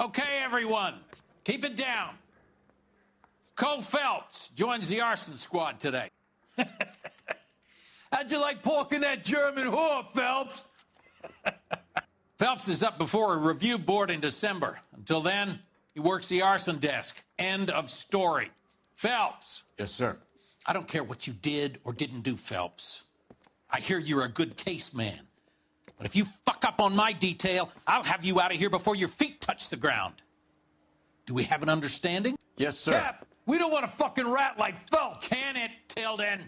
Speaker 13: Okay, everyone, keep it down. Cole Phelps joins the arson squad today.
Speaker 18: How'd you like pork in that German whore, Phelps?
Speaker 13: Phelps is up before a review board in December. Until then, he works the arson desk. End of story. Phelps.
Speaker 2: Yes, sir.
Speaker 13: I don't care what you did or didn't do, Phelps. I hear you're a good case man. But if you fuck up on my detail, I'll have you out of here before your feet touch the ground. Do we have an understanding?
Speaker 2: Yes, sir.
Speaker 18: Cap, we don't want a fucking rat like Phelps.
Speaker 13: Can it, Tilden?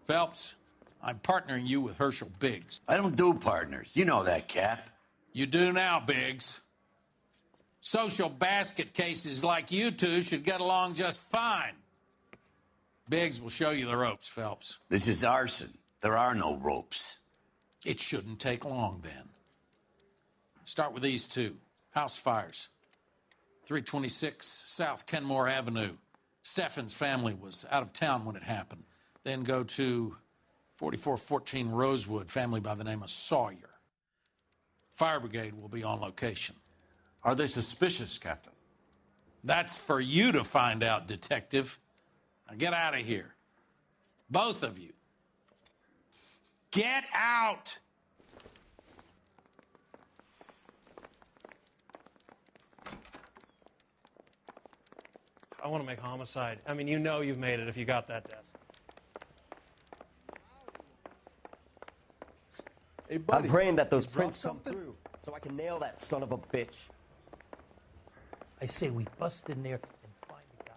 Speaker 13: Phelps, I'm partnering you with Herschel Biggs.
Speaker 14: I don't do partners. You know that, Cap.
Speaker 13: You do now, Biggs. Social basket cases like you two should get along just fine. Biggs will show you the ropes, Phelps.
Speaker 14: This is arson. There are no ropes.
Speaker 13: It shouldn't take long, then. Start with these two. House fires. 326 South Kenmore Avenue. Steffen's family was out of town when it happened. Then go to 4414 Rosewood, family by the name of Sawyer. Fire brigade will be on location.
Speaker 2: Are they suspicious, Captain?
Speaker 13: That's for you to find out, Detective. Now get out of here. Both of you. Get out!
Speaker 3: I want to make homicide. I mean, you know you've made it if you got that desk.
Speaker 16: Hey, buddy.
Speaker 15: I'm praying that those prints come through so I can nail that son of a bitch.
Speaker 24: I say we bust in there and find the guy.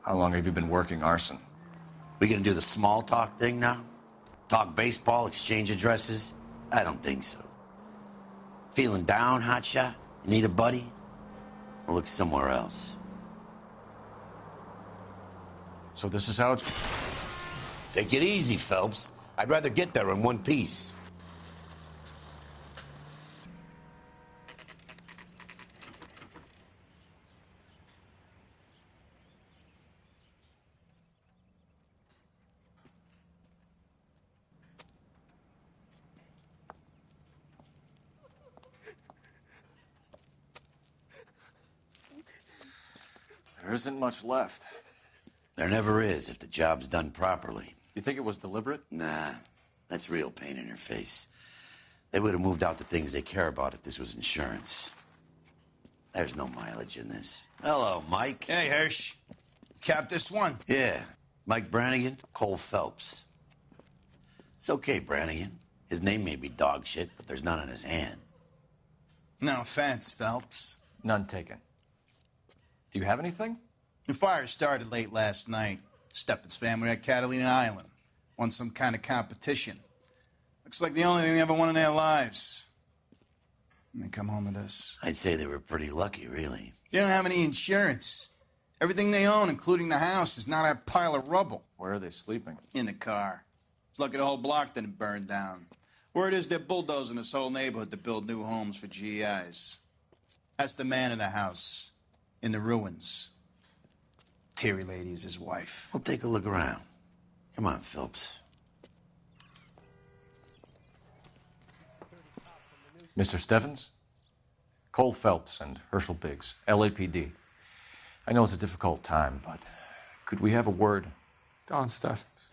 Speaker 2: How long have you been working arson?
Speaker 14: We gonna do the small talk thing now? Talk baseball, exchange addresses? I don't think so. Feeling down, hotshot? Need a buddy? Or look somewhere else.
Speaker 2: So this is how it's...
Speaker 14: Take it easy, Phelps. I'd rather get there in one piece.
Speaker 2: There isn't much left.
Speaker 14: There never is if the job's done properly.
Speaker 2: You think it was deliberate?
Speaker 14: Nah, that's real pain in her face. They would have moved out the things they care about if this was insurance. There's no mileage in this. Hello, Mike.
Speaker 25: Hey, Hirsch. Cap this one?
Speaker 14: Yeah, Mike Brannigan, Cole Phelps. It's okay, Brannigan. His name may be dog shit, but there's none on his hand.
Speaker 25: No offense, Phelps.
Speaker 2: None taken. Do you have anything?
Speaker 25: The fire started late last night. Steffen's family at Catalina Island. Won some kind of competition. Looks like the only thing they ever won in their lives. And they come home to this.
Speaker 14: I'd say they were pretty lucky, really.
Speaker 25: They don't have any insurance. Everything they own, including the house, is not a pile of rubble.
Speaker 2: Where are they sleeping?
Speaker 25: In the car. It's lucky the whole block didn't burn down. Word is they're bulldozing this whole neighborhood to build new homes for GIs. That's the man in the house. In the ruins. Terry Lady is his wife.
Speaker 14: We'll take a look around. Come on, Phelps.
Speaker 2: Mr. Steffens? Cole Phelps and Herschel Biggs, LAPD. I know it's a difficult time, but could we have a word?
Speaker 18: Don Steffens.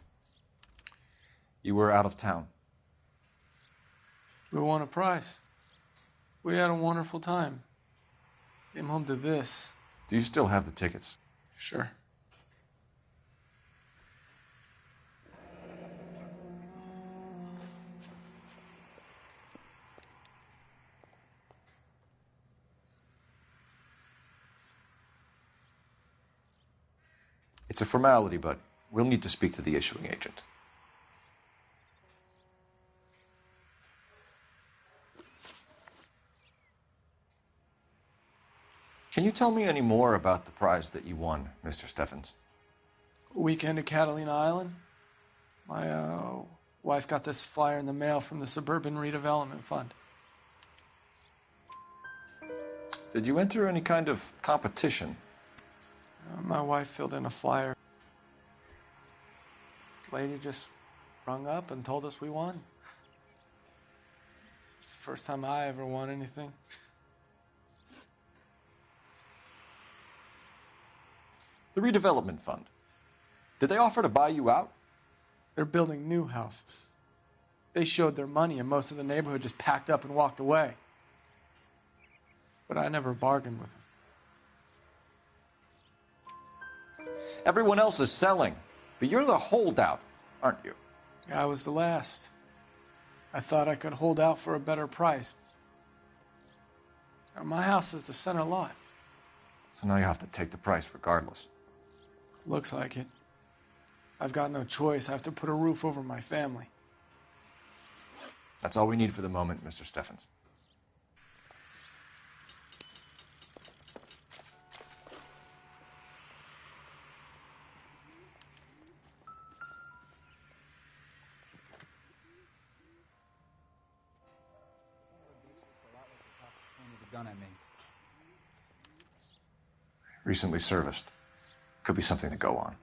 Speaker 2: You were out of town.
Speaker 18: We won a prize. We had a wonderful time. Came home to this.
Speaker 2: Do you still have the tickets?
Speaker 18: Sure.
Speaker 2: It's a formality, but we'll need to speak to the issuing agent. Can you tell me any more about the prize that you won, Mr. Steffens?
Speaker 5: Weekend at Catalina Island. My wife got this flyer in the mail from the Suburban Redevelopment Fund.
Speaker 2: Did you enter any kind of competition?
Speaker 5: My wife filled in a flyer. This lady just rung up and told us we won. It's the first time I ever won anything.
Speaker 2: The redevelopment fund. Did they offer to buy you out?
Speaker 5: They're building new houses. They showed their money and most of the neighborhood just packed up and walked away. But I never bargained with them.
Speaker 2: Everyone else is selling, but you're the holdout, aren't you?
Speaker 5: I was the last. I thought I could hold out for a better price. My house is the center lot.
Speaker 2: So now you have to take the price regardless.
Speaker 5: Looks like it. I've got no choice. I have to put a roof over my family.
Speaker 2: That's all we need for the moment, Mr. Steffens.
Speaker 8: Gun at me.
Speaker 2: Recently serviced. Could be something to go on.